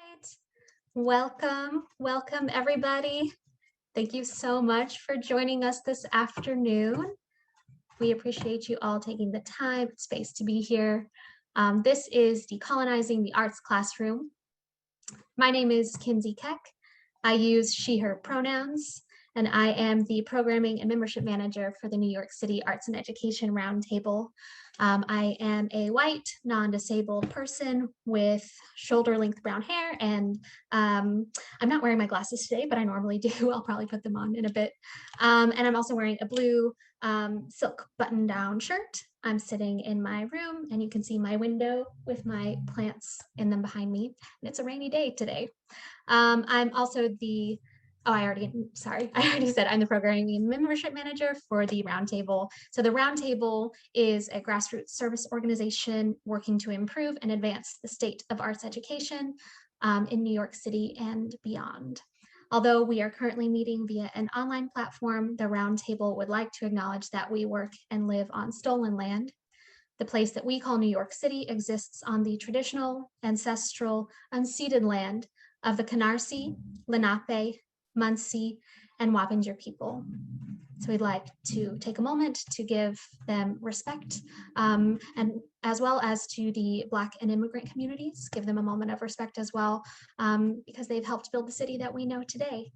right. Welcome everybody. Thank you so much for joining us this afternoon. We appreciate you all taking the time and space to be here. This is Decolonizing the Arts Classroom. My name is Kinsey Keck. I use she, her pronouns, and I am the Programming and Membership Manager for the New York City Arts and Education Roundtable. I am a white, non-disabled person with shoulder-length brown hair, and I'm not wearing my glasses today, but I normally do. I'll probably put them on in a bit. And I'm also wearing a blue silk button-down shirt. I'm sitting in my room, and you can see my window with my plants in them behind me, and it's a rainy day today. I'm also the I already said I'm the Programming and Membership Manager for the Roundtable. So the Roundtable is a grassroots service organization working to improve and advance the state of arts education in New York City and beyond. Although we are currently meeting via an online platform, the Roundtable would like to acknowledge that we work and live on stolen land. The place that we call New York City exists on the traditional, ancestral, unceded land of the Canarsie, Lenape, Munsee, and Wappinger people. So we'd like to take a moment to give them respect, and as well as to the Black and immigrant communities, give them a moment of respect as well, because they've helped build the city that we know today.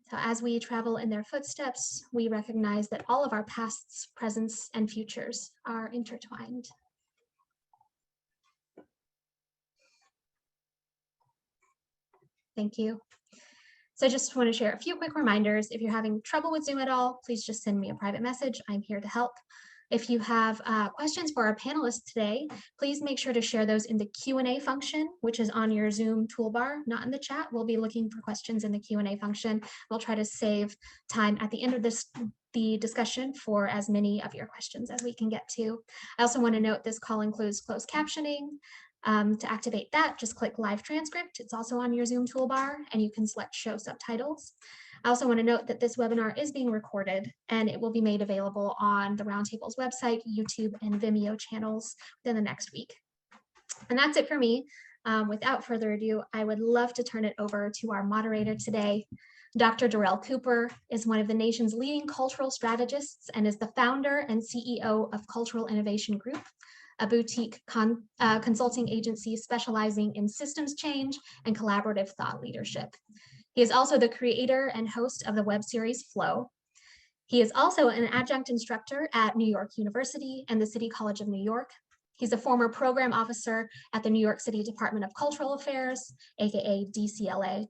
So as we travel in their footsteps, we recognize that all of our pasts, presents, and futures are intertwined. Thank you. So I just want to share a few quick reminders. If you're having trouble with Zoom at all, please just send me a private message. I'm here to help. If you have questions for our panelists today, please make sure to share those in the Q&A function, which is on your Zoom toolbar, not in the chat. We'll be looking for questions in the Q&A function. We'll try to save time at the end of the discussion for as many of your questions as we can get to. I also want to note this call includes closed captioning. To activate that, just click live transcript. It's also on your Zoom toolbar, and you can select show subtitles. I also want to note that this webinar is being recorded, and it will be made available on the Roundtable's website, YouTube, and Vimeo channels within the next week. And that's it for me. Without further ado, I would love to turn it over to our moderator today. Dr. Darrell Cooper is one of the nation's leading cultural strategists and is the founder and CEO of Cultural Innovation Group, a boutique consulting agency specializing in systems change and collaborative thought leadership. He is also the creator and host of the web series Flow. He is also an adjunct instructor at New York University and the City College of New York. He's a former program officer at the New York City Department of Cultural Affairs, aka DCLA.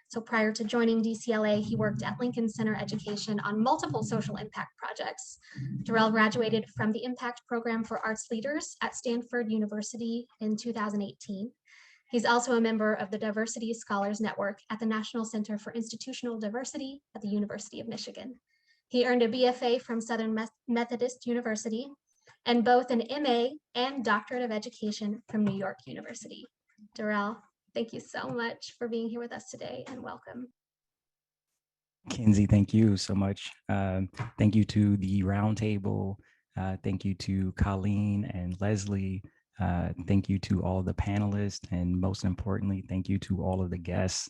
So prior to joining DCLA, he worked at Lincoln Center Education on multiple social impact projects. Durell graduated from the Impact Program for Arts Leaders at Stanford University in 2018. He's also a member of the Diversity Scholars Network at the National Center for Institutional Diversity at the University of Michigan. He earned a BFA from Southern Methodist University and both an MA and Doctorate of Education from New York University. Durell, thank you so much for being here with us today, and welcome. Kinsey, thank you so much. Thank you to the Roundtable. Thank you to Colleen and Leslie. Thank you to all the panelists. And most importantly, thank you to all of the guests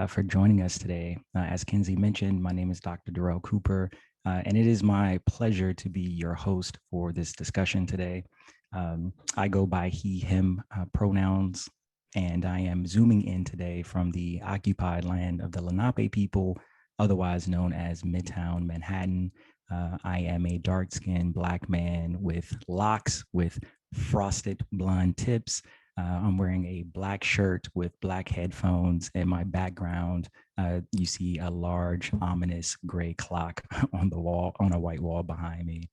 for joining us today. As Kinsey mentioned, my name is Dr. Darrell Cooper, and it is my pleasure to be your host for this discussion today. I go by he, him pronouns. And I am zooming in today from the occupied land of the Lenape people, otherwise known as Midtown Manhattan. I am a dark-skinned Black man with locks with frosted blonde tips. I'm wearing a black shirt with black headphones. In my background, you see a large, ominous gray clock on the wall, on a white wall behind me.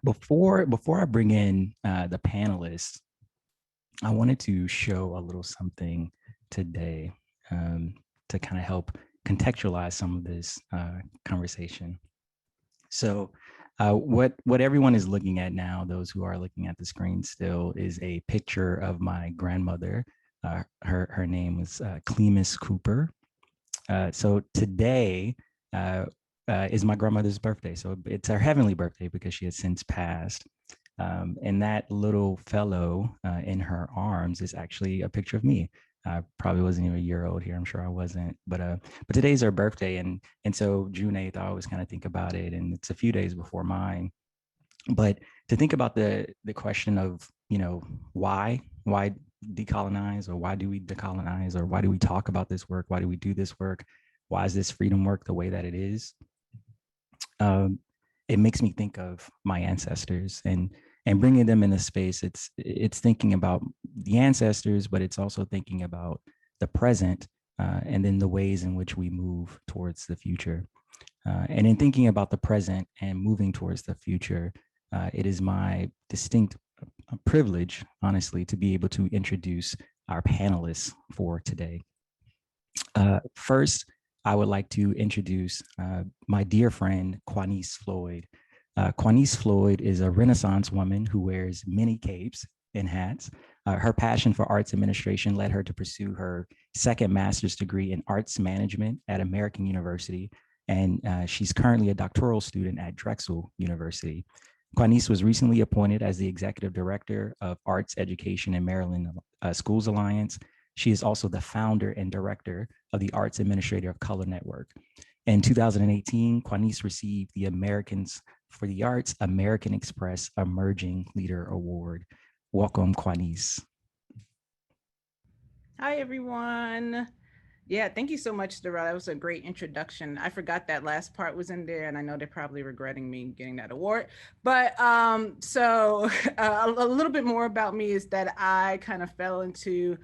Before I bring in the panelists, I wanted to show a little something today to kind of help contextualize some of this conversation. So what everyone is looking at now, those who are looking at the screen still, is a picture of my grandmother. Her name was Quanice Cooper. So today is my grandmother's birthday. So it's her heavenly birthday because she has since passed. And that little fellow in her arms is actually a picture of me. I probably wasn't even a year old here. I'm sure I wasn't. But today's her birthday, and so June 8th, I always kind of think about it, and it's a few days before mine. But to think about the question of, why decolonize, or why do we decolonize, or why do we talk about this work? Why do we do this work? Why is this freedom work the way that it is? Um, it makes me think of my ancestors, and bringing them in a space. It's thinking about the ancestors, but it's also thinking about the present, and then the ways in which we move towards the future. And in thinking about the present and moving towards the future, it is my distinct privilege, honestly, to be able to introduce our panelists for today. First, I would like to introduce my dear friend, Quanice Floyd. Quanice Floyd is a Renaissance woman who wears many capes and hats. Her passion for arts administration led her to pursue her second master's degree in arts management at American University, and she's currently a doctoral student at Drexel University. Quanice was recently appointed as the executive director of arts education in Maryland Schools Alliance. She is also the founder and director of the Arts Administrator of Color Network. In 2018, Quanice received the Americans for the Arts American Express Emerging Leader Award. Welcome, Quanice. Hi, everyone. Yeah, thank you so much, Darrell. That was a great introduction. I forgot that last part was in there, and I know they're probably regretting me getting that award. But so a little bit more about me is that I kind of fell into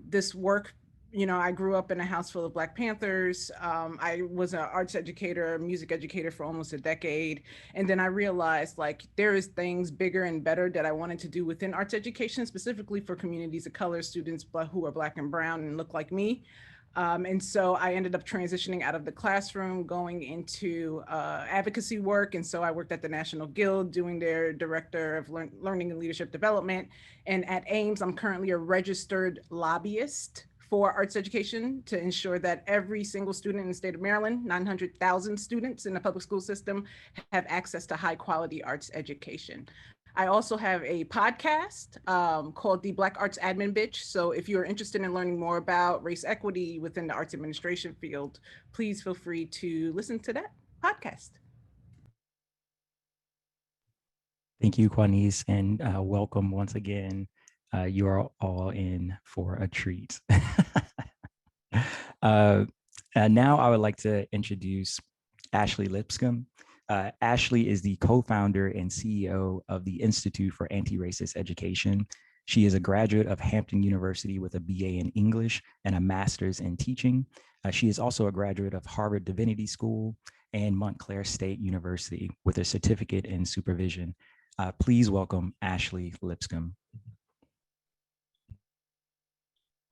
this work. I grew up in a house full of Black Panthers. I was an arts educator, music educator for almost a decade. And then I realized there is things bigger and better that I wanted to do within arts education, specifically for communities of color, students who are Black and brown and look like me. And so I ended up transitioning out of the classroom, going into advocacy work. And so I worked at the National Guild doing their director of learning and leadership development. And at Ames, I'm currently a registered lobbyist for arts education to ensure that every single student in the state of Maryland, 900,000 students in the public school system, have access to high quality arts education. I also have a podcast called the Black Arts Admin Bitch. So if you're interested in learning more about race equity within the arts administration field, please feel free to listen to that podcast. Thank you, Quanice, and welcome once again. You are all in for a treat. Now I would like to introduce Ashley Lipscomb. Ashley is the co-founder and CEO of the Institute for Anti-Racist Education. She is a graduate of Hampton University with a BA in English and a master's in teaching. She is also a graduate of Harvard Divinity School and Montclair State University with a certificate in supervision. Please welcome Ashley Lipscomb.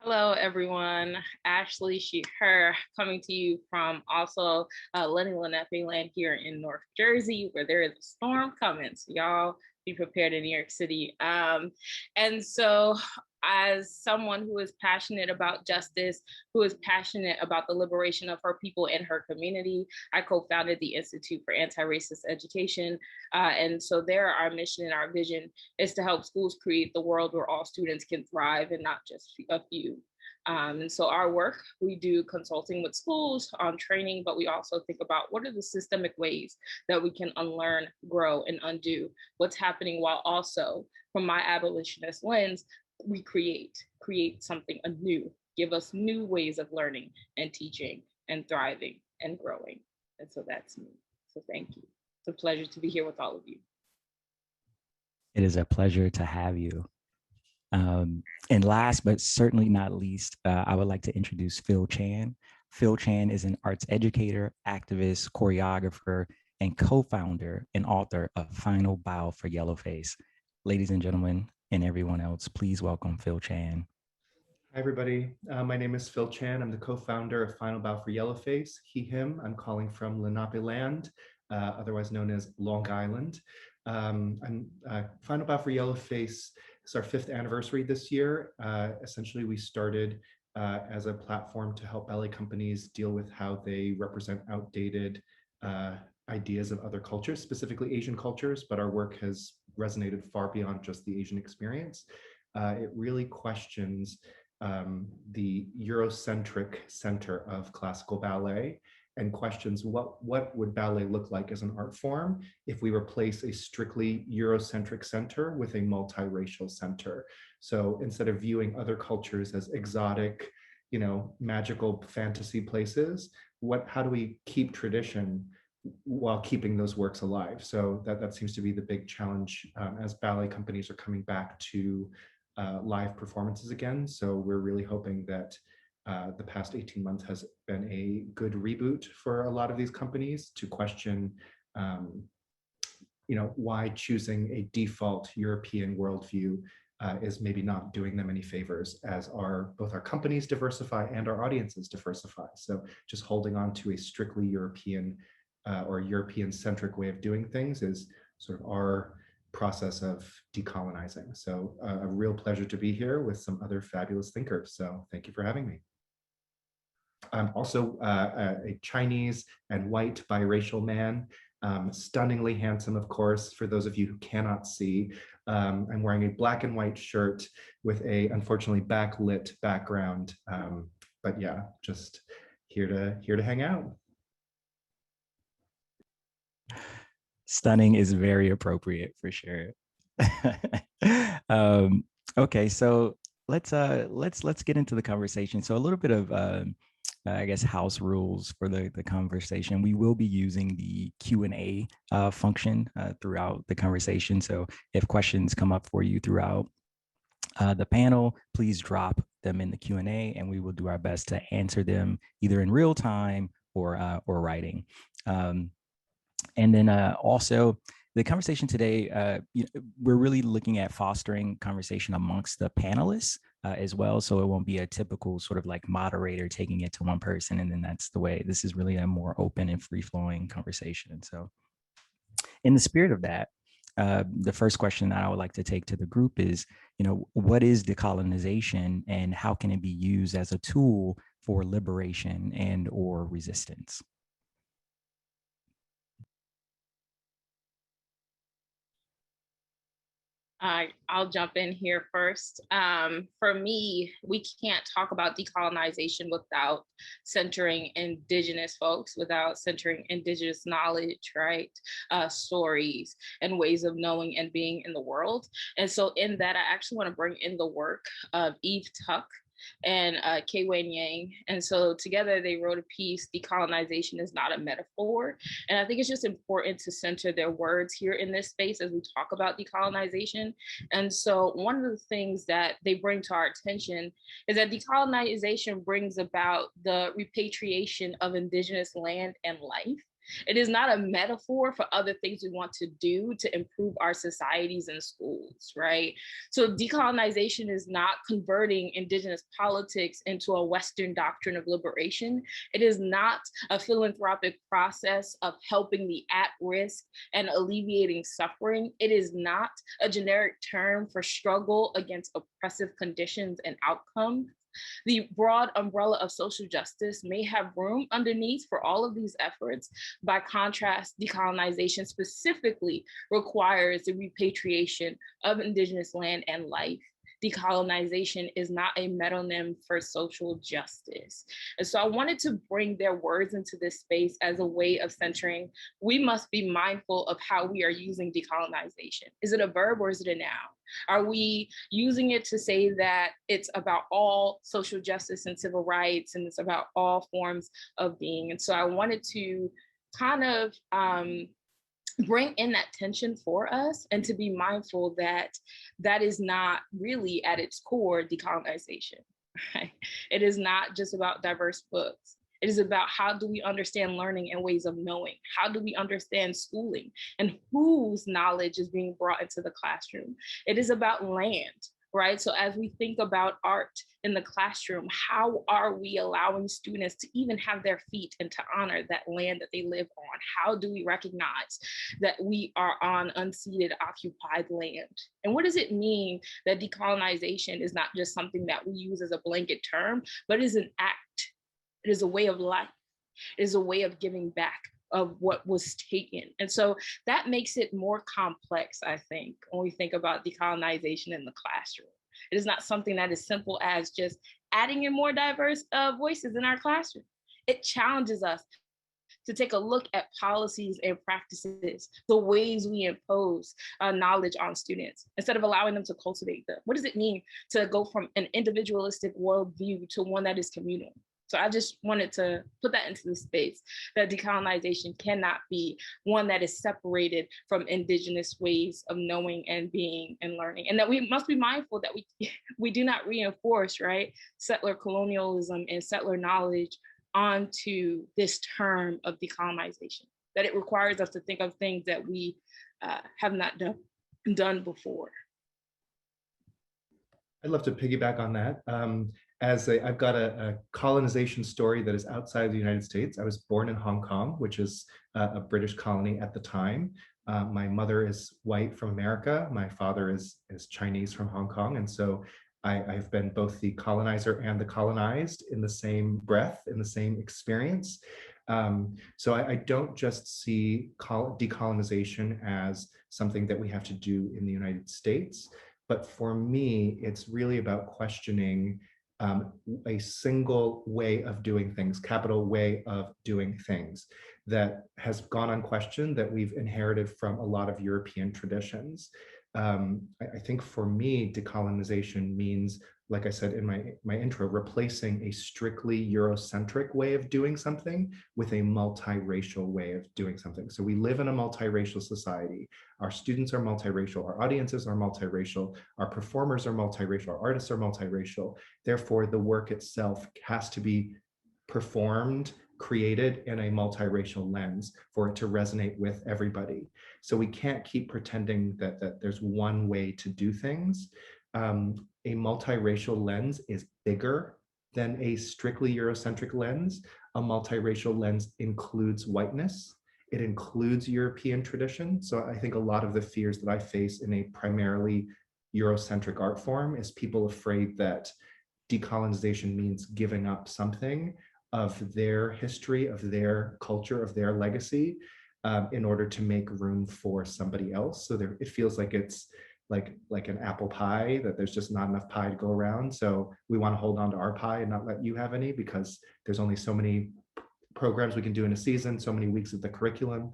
Hello, everyone. Ashley, she, her, coming to you from also Lenny Lenape land here in North Jersey, where there is a storm coming. So y'all be prepared in New York City. And so as someone who is passionate about justice, who is passionate about the liberation of her people and her community, I co-founded the Institute for Anti-Racist Education. And so there, our mission and our vision is to help schools create the world where all students can thrive and not just a few. And so our work, we do consulting with schools on training, but we also think about what are the systemic ways that we can unlearn, grow, and undo what's happening, while also, from my abolitionist lens, we create something anew, give us new ways of learning and teaching and thriving and growing. And so that's me. So thank you. It's a pleasure to be here with all of you. It is a pleasure to have you. And last but certainly not least, I would like to introduce Phil Chan. Phil Chan is an arts educator, activist, choreographer, and co-founder and author of Final Bow for Yellowface. Ladies and gentlemen, and everyone else, please welcome Phil Chan. Hi, everybody. My name is Phil Chan. I'm the co-founder of Final Bow for Yellowface, he, him. I'm calling from Lenape land, otherwise known as Long Island. Final Bow for Yellowface is our 5th anniversary this year. Essentially, we started as a platform to help ballet companies deal with how they represent outdated ideas of other cultures, specifically Asian cultures, but our work has resonated far beyond just the Asian experience. It really questions the Eurocentric center of classical ballet, and questions what would ballet look like as an art form if we replace a strictly Eurocentric center with a multiracial center. So instead of viewing other cultures as exotic, magical fantasy places, how do we keep tradition while keeping those works alive? So that seems to be the big challenge as ballet companies are coming back to live performances again. So we're really hoping that the past 18 months has been a good reboot for a lot of these companies to question, why choosing a default European worldview is maybe not doing them any favors as both our companies diversify and our audiences diversify. So just holding on to a strictly European or European-centric way of doing things is sort of our process of decolonizing. So a real pleasure to be here with some other fabulous thinkers. So thank you for having me. I'm also a Chinese and white biracial man, stunningly handsome, of course, for those of you who cannot see. I'm wearing a black and white shirt with a, unfortunately, backlit background. But yeah, just here to hang out. Stunning is very appropriate for sure. Okay, so let's get into the conversation. So a little bit of I guess house rules for the conversation. We will be using the Q&A function throughout the conversation. So if questions come up for you throughout the panel, please drop them in the Q&A, and we will do our best to answer them either in real time or writing. And then also the conversation today, we're really looking at fostering conversation amongst the panelists as well. So it won't be a typical sort of like moderator taking it to one person, and then that's the way. This is really a more open and free-flowing conversation. So in the spirit of that, the first question that I would like to take to the group is, what is decolonization and how can it be used as a tool for liberation and or resistance? I'll jump in here first. For me, we can't talk about decolonization without centering Indigenous folks, without centering Indigenous knowledge, right? Stories and ways of knowing and being in the world. And so in that, I actually want to bring in the work of Eve Tuck and Kay Wen Yang. And so together they wrote a piece, Decolonization is Not a Metaphor. And I think it's just important to center their words here in this space as we talk about decolonization. And so one of the things that they bring to our attention is that decolonization brings about the repatriation of Indigenous land and life. It is not a metaphor for other things we want to do to improve our societies and schools, right? So decolonization is not converting Indigenous politics into a Western doctrine of liberation. It is not a philanthropic process of helping the at-risk and alleviating suffering. It is not a generic term for struggle against oppressive conditions and outcomes. The broad umbrella of social justice may have room underneath for all of these efforts. By contrast, decolonization specifically requires the repatriation of Indigenous land and life. Decolonization is not a metonym for social justice. And so I wanted to bring their words into this space as a way of centering. We must be mindful of how we are using decolonization. Is it a verb or is it a noun? Are we using it to say that it's about all social justice and civil rights and it's about all forms of being? And so I wanted to kind of bring in that tension for us and to be mindful that that is not really at its core decolonization, right? It is not just about diverse books. It is about how do we understand learning and ways of knowing? How do we understand schooling and whose knowledge is being brought into the classroom? It is about land, right? So as we think about art in the classroom, how are we allowing students to even have their feet and to honor that land that they live on? How do we recognize that we are on unceded, occupied land? And what does it mean that decolonization is not just something that we use as a blanket term, but is an act? It is a way of life. It is a way of giving back of what was taken. And so that makes it more complex, I think, when we think about decolonization in the classroom, It is not something that is simple as just adding in more diverse voices in our classroom. It challenges us to take a look at policies and practices, the ways we impose knowledge on students, instead of allowing them to cultivate them. What does it mean to go from an individualistic worldview to one that is communal? So I just wanted to put that into the space, that decolonization cannot be one that is separated from indigenous ways of knowing and being and learning. And that we must be mindful that we do not reinforce, right, settler colonialism and settler knowledge onto this term of decolonization, that it requires us to think of things that we have not done before. I'd love to piggyback on that. I've got a colonization story that is outside of the United States. I was born in Hong Kong, which is a British colony at the time. My mother is white from America. My father is Chinese from Hong Kong. And so I've been both the colonizer and the colonized in the same breath, in the same experience. So I don't just see decolonization as something that we have to do in the United States, but for me, it's really about questioning a single way of doing things, capital way of doing things, that has gone unquestioned, that we've inherited from a lot of European traditions. I think for me, decolonization means, like I said in my intro, replacing a strictly Eurocentric way of doing something with a multiracial way of doing something. So we live in a multiracial society. Our students are multiracial, our audiences are multiracial, our performers are multiracial, our artists are multiracial. Therefore, the work itself has to be performed, created in a multiracial lens for it to resonate with everybody. So we can't keep pretending that there's one way to do things. A multiracial lens is bigger than a strictly Eurocentric lens. A multiracial lens includes whiteness. It includes European tradition. So I think a lot of the fears that I face in a primarily Eurocentric art form is people afraid that decolonization means giving up something of their history, of their culture, of their legacy, in order to make room for somebody else. So it feels like it's like an apple pie, that there's just not enough pie to go around. So we want to hold on to our pie and not let you have any, because there's only so many programs we can do in a season, so many weeks of the curriculum.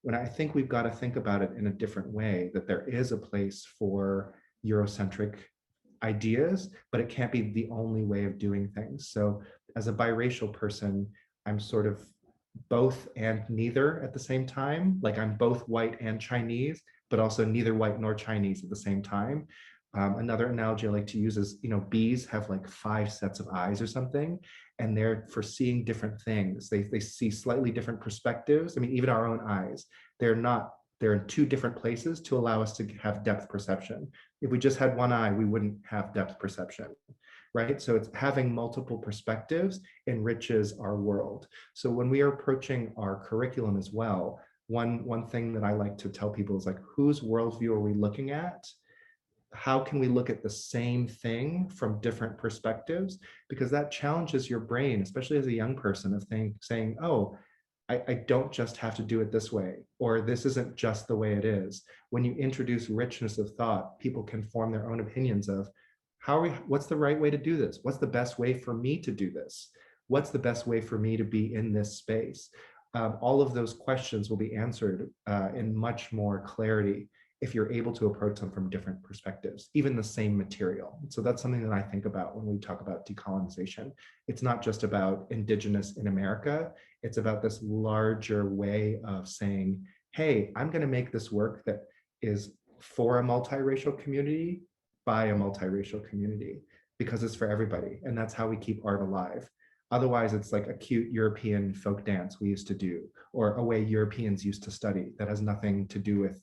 When I think we've got to think about it in a different way, that there is a place for Eurocentric ideas, but it can't be the only way of doing things. So as a biracial person, I'm sort of both and neither at the same time. Like I'm both white and Chinese, but also neither white nor Chinese at the same time. Another analogy I like to use is, bees have like 5 sets of eyes or something, and they're for seeing different things. They see slightly different perspectives. I mean, even our own eyes, they're in 2 different places to allow us to have depth perception. If we just had one eye, we wouldn't have depth perception, right? So it's having multiple perspectives enriches our world. So when we are approaching our curriculum as well, one thing that I like to tell people is like, whose worldview are we looking at? How can we look at the same thing from different perspectives? Because that challenges your brain, especially as a young person, of saying, oh, I don't just have to do it this way, or this isn't just the way it is. When you introduce richness of thought, people can form their own opinions of what's the right way to do this? What's the best way for me to do this? What's the best way for me to be in this space? All of those questions will be answered in much more clarity if you're able to approach them from different perspectives, even the same material. So that's something that I think about when we talk about decolonization. It's not just about indigenous in America, it's about this larger way of saying, hey, I'm gonna make this work that is for a multiracial community, by a multiracial community, because it's for everybody. And that's how we keep art alive. Otherwise, it's like a cute European folk dance we used to do, or a way Europeans used to study that has nothing to do with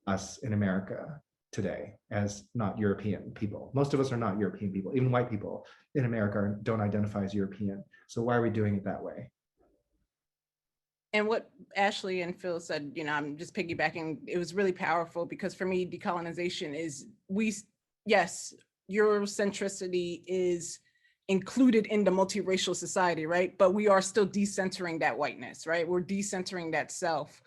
us in America today as not European people. Most of us are not European people. Even white people in America don't identify as European. So why are we doing it that way? And what Ashley and Phil said, I'm just piggybacking. It was really powerful because for me, decolonization is yes, Eurocentricity is included in the multiracial society, right? But we are still decentering that whiteness, right? We're decentering that self.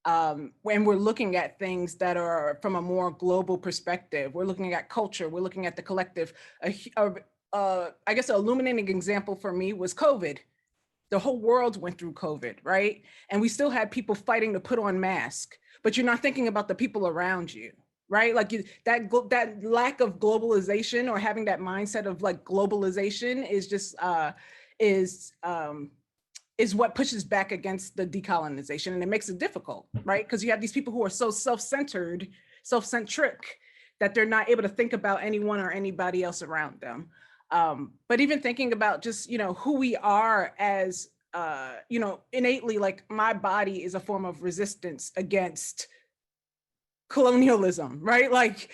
when we're looking at things that are from a more global perspective. We're looking at culture, we're looking at the collective. I guess an illuminating example for me was COVID. The whole world went through COVID, right? And we still had people fighting to put on masks, but you're not thinking about the people around you, right? Like that lack of globalization, or having that mindset of like globalization, is just is what pushes back against the decolonization, and it makes it difficult, right? Because you have these people who are so self-centered, self-centric, that they're not able to think about anyone or anybody else around them. But even thinking about just, who we are as, innately, like my body is a form of resistance against colonialism, right? Like,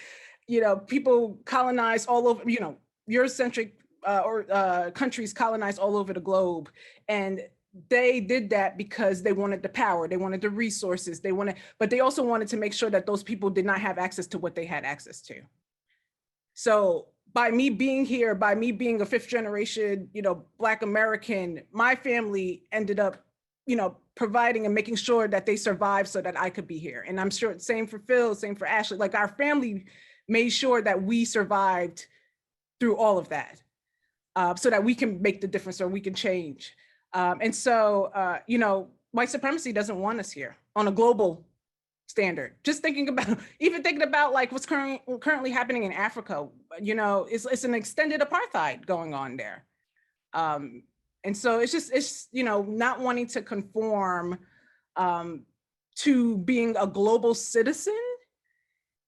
people colonize all over, Eurocentric countries colonize all over the globe. And they did that because they wanted the power, they wanted the resources, but they also wanted to make sure that those people did not have access to what they had access to. So by me being here, by me being a fifth generation, Black American, my family ended up, providing and making sure that they survived so that I could be here. And I'm sure same for Phil, same for Ashley, like our family made sure that we survived through all of that, so that we can make the difference, or we can change. And so, white supremacy doesn't want us here on a global standard. Just thinking about like what's currently happening in Africa, it's an extended apartheid going on there. And so it's not wanting to conform to being a global citizen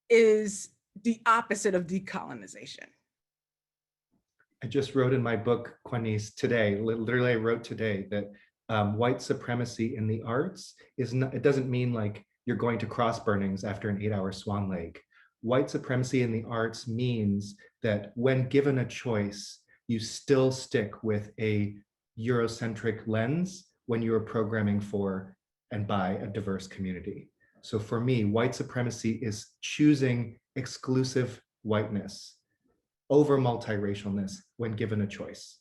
is the opposite of decolonization. I just wrote in my book, Quanice, today, literally I wrote today that white supremacy in the arts it doesn't mean like you're going to cross burnings after an 8-hour Swan Lake. White supremacy in the arts means that when given a choice, you still stick with a Eurocentric lens when you're programming for and by a diverse community. So for me, white supremacy is choosing exclusive whiteness over multiracialness when given a choice.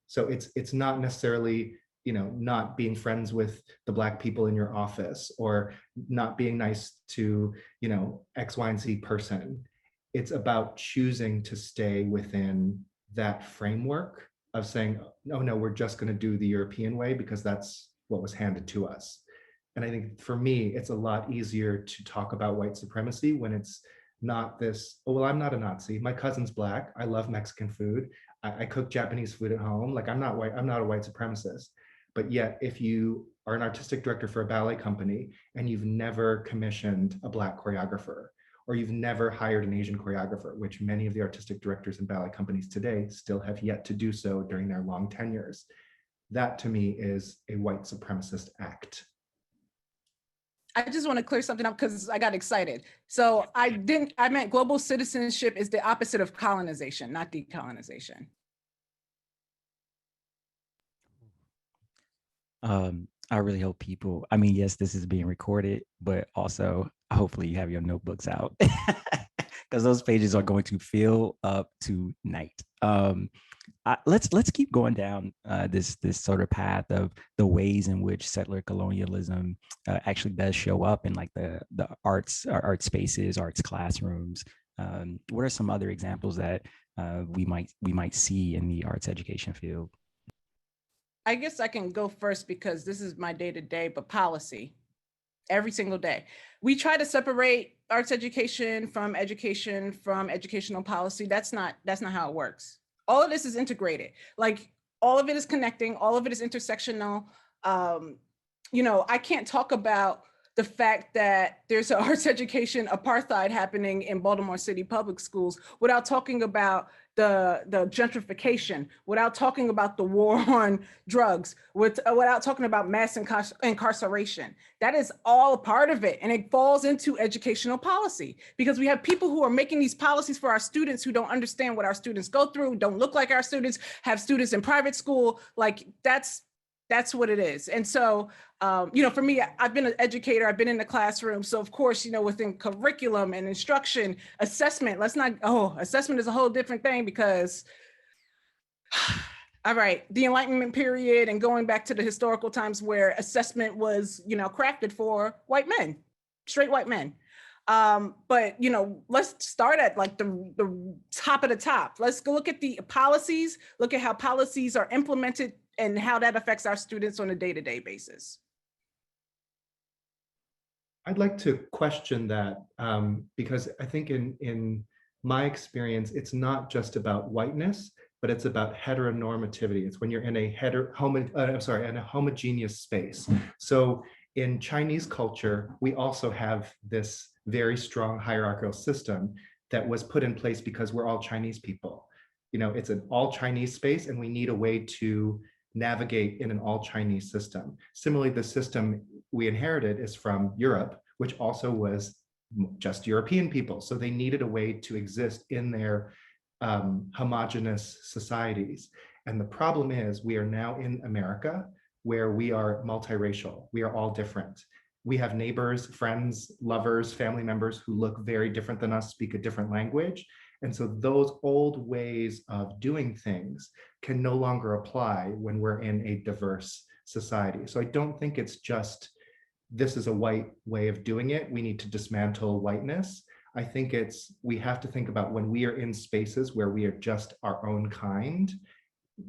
So it's not necessarily, not being friends with the Black people in your office, or not being nice to, X, Y, and Z person. It's about choosing to stay within that framework of saying, no, we're just going to do the European way because that's what was handed to us. And I think for me, it's a lot easier to talk about white supremacy when it's not this, oh, well, I'm not a Nazi. My cousin's Black. I love Mexican food. I cook Japanese food at home. Like I'm not a white supremacist. But yet, if you are an artistic director for a ballet company and you've never commissioned a Black choreographer, or you've never hired an Asian choreographer, which many of the artistic directors in ballet companies today still have yet to do so during their long tenures, that to me is a white supremacist act. I just want to clear something up because I got excited. So I meant global citizenship is the opposite of colonization, not decolonization. I really hope people, yes, this is being recorded, but also hopefully you have your notebooks out because those pages are going to fill up tonight. Let's keep going down this sort of path of the ways in which settler colonialism actually does show up in like the art spaces, arts classrooms. What are some other examples that we might see in the arts education field? I guess I can go first because this is my day-to-day, but policy, every single day. We try to separate arts education from educational policy. That's not how it works. All of this is integrated. Like all of it is connecting, all of it is intersectional. I can't talk about the fact that there's an arts education apartheid happening in Baltimore City public schools without talking about the gentrification, without talking about the war on drugs, without talking about mass incarceration. That is all a part of it. And it falls into educational policy because we have people who are making these policies for our students who don't understand what our students go through, don't look like our students, have students in private school. Like that's what it is. And so, for me, I've been an educator, I've been in the classroom. So of course, within curriculum and instruction, assessment, assessment is a whole different thing because All right, the Enlightenment period and going back to the historical times where assessment was, crafted for white men, straight white men. But, let's start at like the top of the top. Let's go look at the policies, look at how policies are implemented and how that affects our students on a day-to-day basis. I'd like to question that because I think in my experience, it's not just about whiteness, but it's about heteronormativity. It's when you're in a in a homogeneous space. So in Chinese culture, we also have this very strong hierarchical system that was put in place because we're all Chinese people. It's an all Chinese space and we need a way to navigate in an all Chinese system. Similarly, the system we inherited is from Europe, which also was just European people. So they needed a way to exist in their homogenous societies. And the problem is we are now in America where we are multiracial. We are all different. We have neighbors, friends, lovers, family members who look very different than us, speak a different language. And so those old ways of doing things can no longer apply when we're in a diverse society. So I don't think it's just, this is a white way of doing it, we need to dismantle whiteness. I think we have to think about when we are in spaces where we are just our own kind,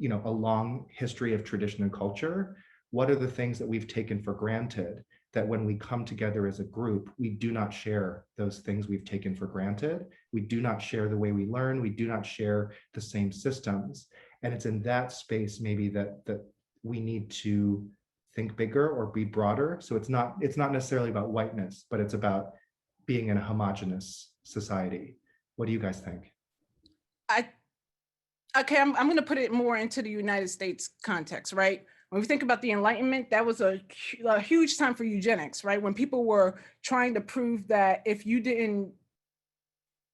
a long history of tradition and culture, what are the things that we've taken for granted that when we come together as a group, we do not share those things we've taken for granted. We do not share the way we learn. We do not share the same systems. And it's in that space maybe that we need to think bigger or be broader. So it's not necessarily about whiteness, but it's about being in a homogenous society. What do you guys think? I'm going to put it more into the United States context, right? When we think about the Enlightenment, that was a huge time for eugenics, right? When people were trying to prove that if you didn't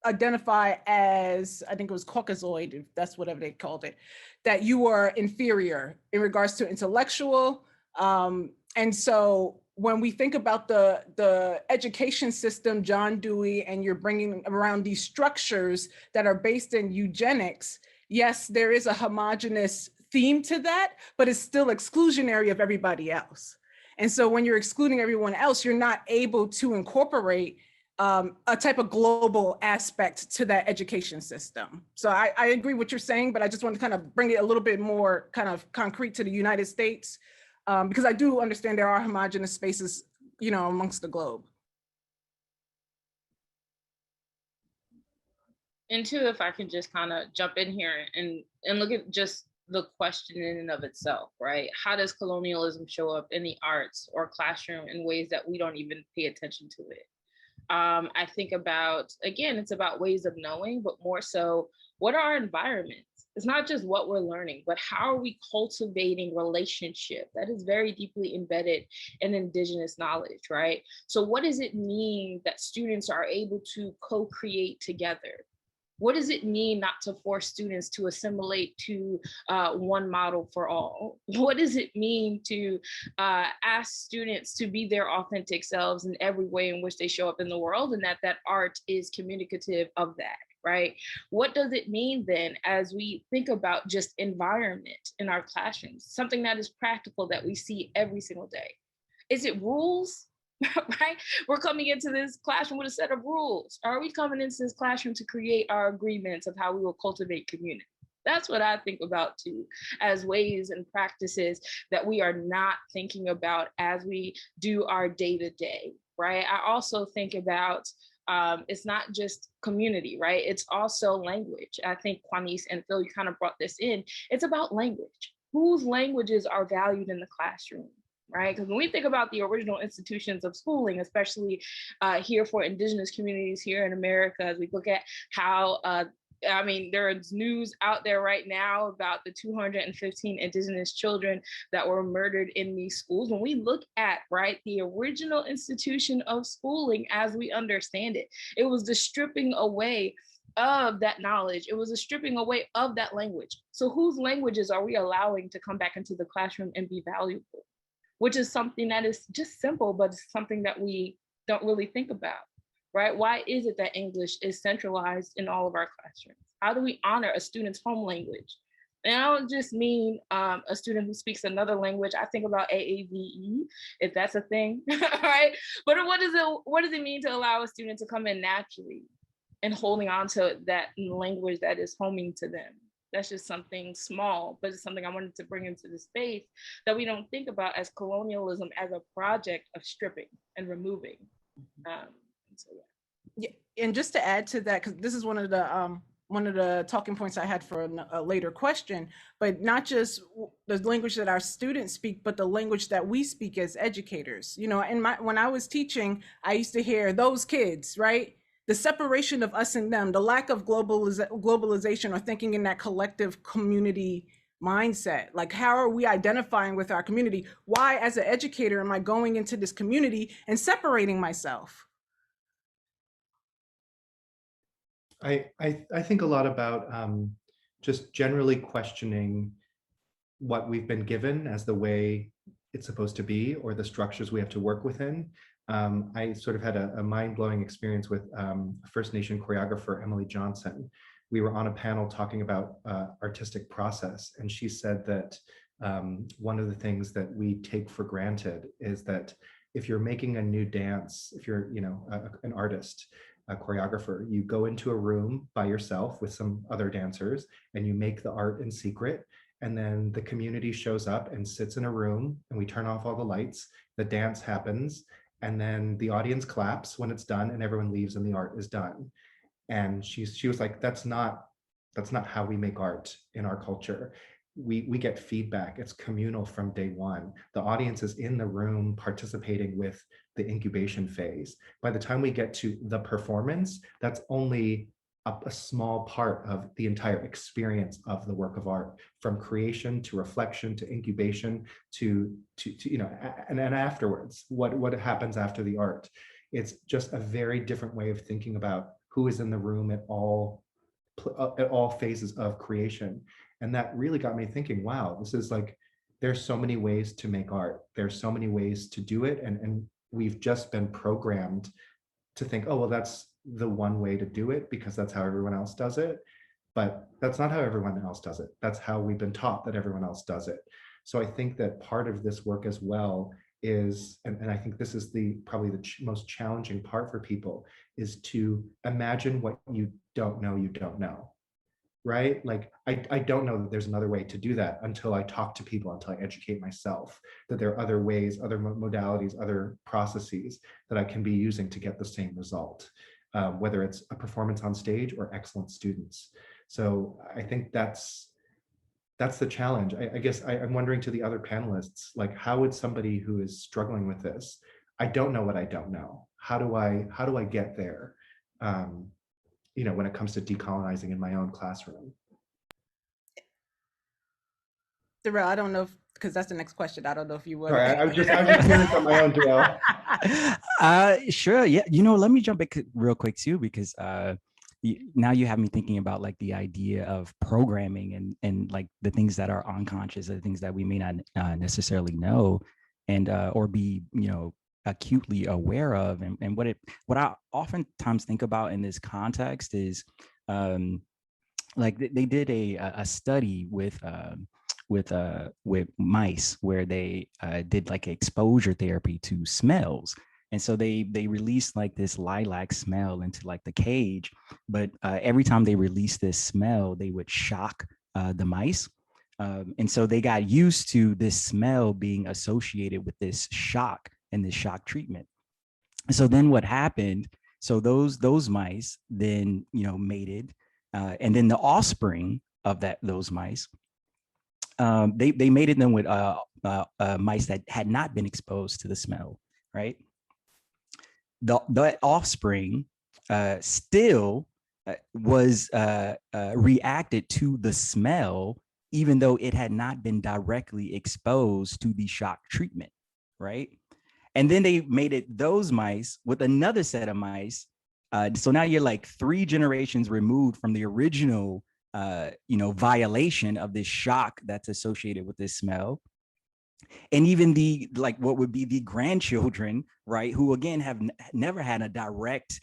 identify as, I think it was Caucasoid, if that's whatever they called it, that you were inferior in regards to intellectual. And so when we think about the education system, John Dewey, and you're bringing around these structures that are based in eugenics, yes, there is a homogenous theme to that, but it's still exclusionary of everybody else. And so when you're excluding everyone else, you're not able to incorporate a type of global aspect to that education system. So I agree what you're saying, but I just want to kind of bring it a little bit more kind of concrete to the United States, because I do understand there are homogenous spaces, amongst the globe. And two, if I can just kind of jump in here and look at just the question in and of itself, right? How does colonialism show up in the arts or classroom in ways that we don't even pay attention to it? I think about, again, it's about ways of knowing, but more so, what are our environments? It's not just what we're learning, but how are we cultivating relationship that is very deeply embedded in Indigenous knowledge, right? So what does it mean that students are able to co-create together? What does it mean not to force students to assimilate to one model for all? What does it mean to ask students to be their authentic selves in every way in which they show up in the world, and that art is communicative of that, right? What does it mean then as we think about just environment in our classrooms, something that is practical that we see every single day? Is it rules? Right? We're coming into this classroom with a set of rules. Are we coming into this classroom to create our agreements of how we will cultivate community? That's what I think about too, as ways and practices that we are not thinking about as we do our day-to-day, right? I also think about it's not just community, right? It's also language. I think Quanice and Phil, you kind of brought this in. It's about language. Whose languages are valued in the classroom? Right? Because when we think about the original institutions of schooling, especially here for Indigenous communities here in America, as we look at how, there's news out there right now about the 215 Indigenous children that were murdered in these schools. When we look at, right, the original institution of schooling as we understand it, it was the stripping away of that knowledge. It was a stripping away of that language. So whose languages are we allowing to come back into the classroom and be valuable? Which is something that is just simple, but it's something that we don't really think about, right? Why is it that English is centralized in all of our classrooms? How do we honor a student's home language? And I don't just mean a student who speaks another language. I think about AAVE, if that's a thing, right? But what does it mean to allow a student to come in naturally and holding on to that language that is homing to them? That's just something small, but it's something I wanted to bring into the space that we don't think about as colonialism as a project of stripping and removing. So, yeah. And just to add to that, because this is one of the talking points I had for a later question, but not just the language that our students speak, but the language that we speak as educators. You know, when I was teaching, I used to hear those kids, right? The separation of us and them, the lack of globalization or thinking in that collective community mindset. Like, how are we identifying with our community? Why, as an educator, am I going into this community and separating myself? I think a lot about just generally questioning what we've been given as the way it's supposed to be, or the structures we have to work within. I sort of had a mind-blowing experience with First Nation choreographer Emily Johnson. We were on a panel talking about artistic process, and she said that one of the things that we take for granted is that if you're making a new dance, if you're an artist, a choreographer, you go into a room by yourself with some other dancers and you make the art in secret. And then the community shows up and sits in a room and we turn off all the lights, the dance happens, and then the audience claps when it's done and everyone leaves and the art is done. And she was like, that's not how we make art in our culture. We get feedback. It's communal from day one. The audience is in the room participating with the incubation phase. By the time we get to the performance, that's only a small part of the entire experience of the work of art, from creation to reflection to incubation to and afterwards, what happens after the art. It's just a very different way of thinking about who is in the room at all phases of creation. And that really got me thinking, wow, this is like, there's so many ways to make art. There's so many ways to do it. And we've just been programmed to think, oh, well, that's the one way to do it because that's how everyone else does it. But that's not how everyone else does it. That's how we've been taught that everyone else does it. So I think that part of this work as well is, and I think this is probably the most challenging part for people, is to imagine what you don't know, right? Like, I don't know that there's another way to do that until I talk to people, until I educate myself, that there are other ways, other modalities, other processes that I can be using to get the same result, whether it's a performance on stage or excellent students. So I think that's the challenge. I guess I'm wondering to the other panelists, like, how would somebody who is struggling with this, I don't know what I don't know, how do I get there? When it comes to decolonizing in my own classroom. Darrell, I don't know because that's the next question. I don't know if you would. Sorry, I was just curious on my own, Darrell. Sure. Yeah. Let me jump in real quick too, because now you have me thinking about like the idea of programming and like the things that are unconscious, the things that we may not necessarily know, and or be acutely aware of. And what I oftentimes think about in this context is like they did a study with mice where they did like exposure therapy to smells. And so they released like this lilac smell into like the cage, but every time they released this smell, they would shock the mice. And so they got used to this smell being associated with this shock and this shock treatment. So then what happened? So those mice then mated, and then the offspring of those mice, they mated them with mice that had not been exposed to the smell, right? The offspring still was reacted to the smell, even though it had not been directly exposed to the shock treatment, right? And then they mated those mice with another set of mice. So now you're like 3 generations removed from the original, violation of this shock that's associated with this smell. And even what would be the grandchildren, right, who again have never had a direct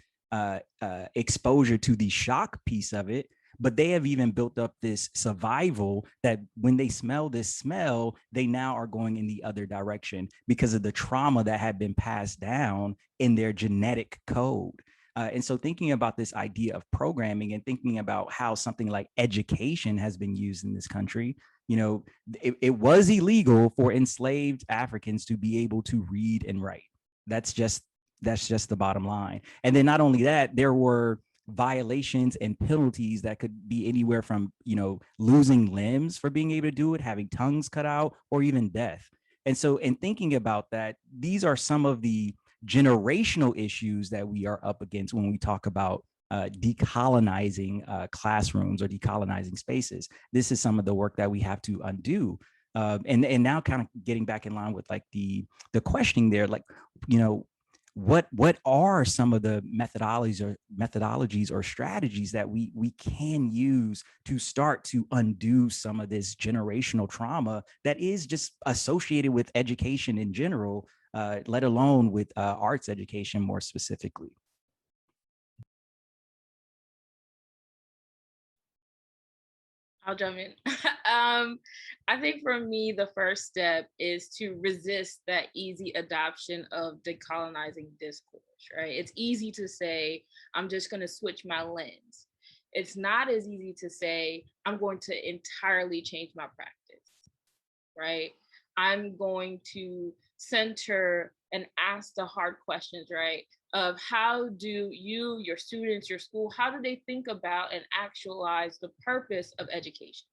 exposure to the shock piece of it, but they have even built up this survival that when they smell this smell, they now are going in the other direction because of the trauma that had been passed down in their genetic code. And so thinking about this idea of programming and thinking about how something like education has been used in this country, you know, it was illegal for enslaved Africans to be able to read and write. That's just the bottom line. And then not only that, there were violations and penalties that could be anywhere from, you know, losing limbs for being able to do it, having tongues cut out, or even death. And so in thinking about that, these are some of the generational issues that we are up against when we talk about decolonizing classrooms or decolonizing spaces. This is some of the work that we have to undo. And now kind of getting back in line with like the questioning there, like, you know, what are some of the methodologies or strategies that we can use to start to undo some of this generational trauma that is just associated with education in general, let alone with arts education more specifically? I'll jump in. I think for me, the first step is to resist that easy adoption of decolonizing discourse, right? It's easy to say, I'm just going to switch my lens. It's not as easy to say, I'm going to entirely change my practice, right? I'm going to center and ask the hard questions, right? Of how do you, your students, your school, how do they think about and actualize the purpose of education?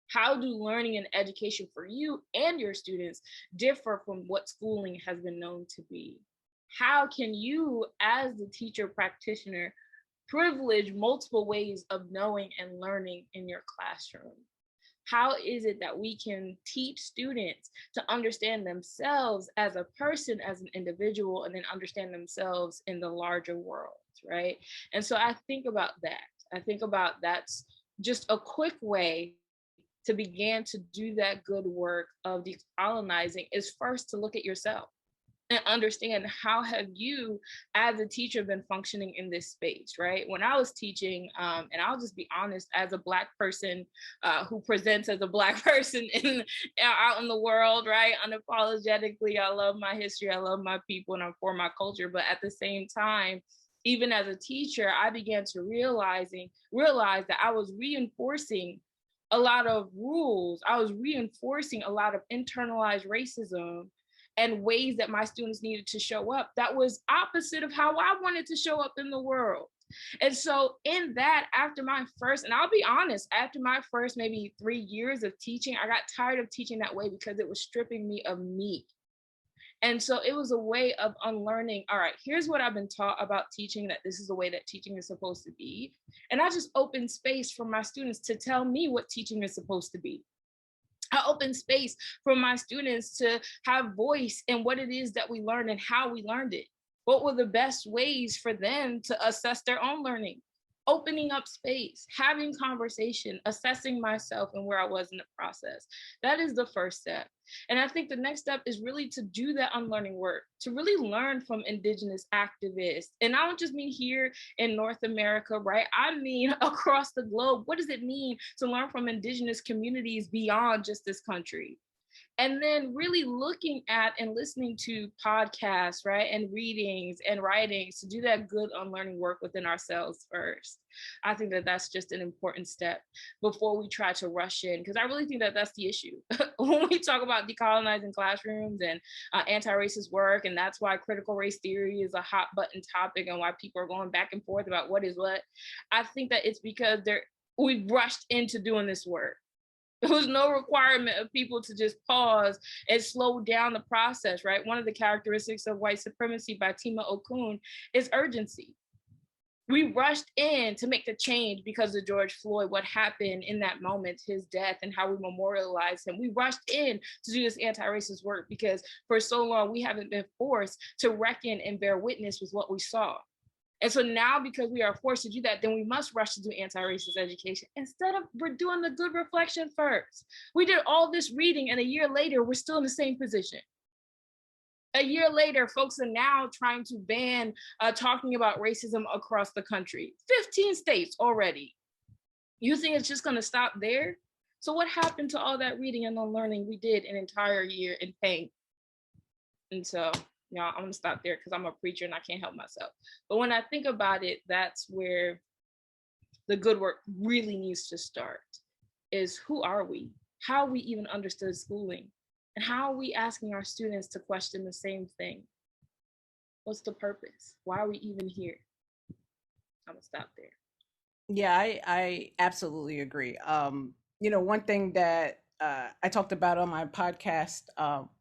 How do learning and education for you and your students differ from what schooling has been known to be? How can you, as the teacher practitioner, privilege multiple ways of knowing and learning in your classroom? How is it that we can teach students to understand themselves as a person, as an individual, and then understand themselves in the larger world, right? And so I think about that. I think about that's just a quick way to begin to do that good work of decolonizing is first to look at yourself and understand how have you as a teacher been functioning in this space, right? When I was teaching, and I'll just be honest, as a Black person who presents as a Black person out in the world, right? Unapologetically, I love my history, I love my people, and I'm for my culture. But at the same time, even as a teacher, I began to realize that I was reinforcing a lot of rules. I was reinforcing a lot of internalized racism and ways that my students needed to show up that was opposite of how I wanted to show up in the world. And so in that, after my first, and I'll be honest, after my first maybe 3 years of teaching, I got tired of teaching that way because it was stripping me of me. And so it was a way of unlearning, all right, here's what I've been taught about teaching, that this is the way that teaching is supposed to be. And I just opened space for my students to tell me what teaching is supposed to be. I open space for my students to have voice in what it is that we learned and how we learned it. What were the best ways for them to assess their own learning? Opening up space, having conversation, assessing myself and where I was in the process. That is the first step. And I think the next step is really to do that unlearning work, to really learn from Indigenous activists. And I don't just mean here in North America, right? I mean across the globe. What does it mean to learn from Indigenous communities beyond just this country? And then really looking at and listening to podcasts, right? And readings and writings to do that good unlearning work within ourselves first. I think that that's just an important step before we try to rush in, because I really think that that's the issue. When we talk about decolonizing classrooms and anti-racist work, and that's why critical race theory is a hot button topic and why people are going back and forth about what is what. I think that it's because we've rushed into doing this work. There was no requirement of people to just pause and slow down the process, right? One of the characteristics of white supremacy by Tima Okun is urgency. We rushed in to make the change because of George Floyd, what happened in that moment, his death, and how we memorialized him. We rushed in to do this anti-racist work because for so long we haven't been forced to reckon and bear witness with what we saw. And so now, because we are forced to do that, then we must rush to do anti-racist education instead of we're doing the good reflection first. We did all this reading, and a year later, we're still in the same position. A year later, folks are now trying to ban talking about racism across the country. 15 states already. You think it's just gonna stop there? So what happened to all that reading and learning we did an entire year in pain? And so, y'all, I'm gonna stop there because I'm a preacher and I can't help myself. But when I think about it, that's where the good work really needs to start, is who are we? How we even understood schooling? And how are we asking our students to question the same thing? What's the purpose? Why are we even here? I'm gonna stop there. Yeah, I absolutely agree. One thing that I talked about on my podcast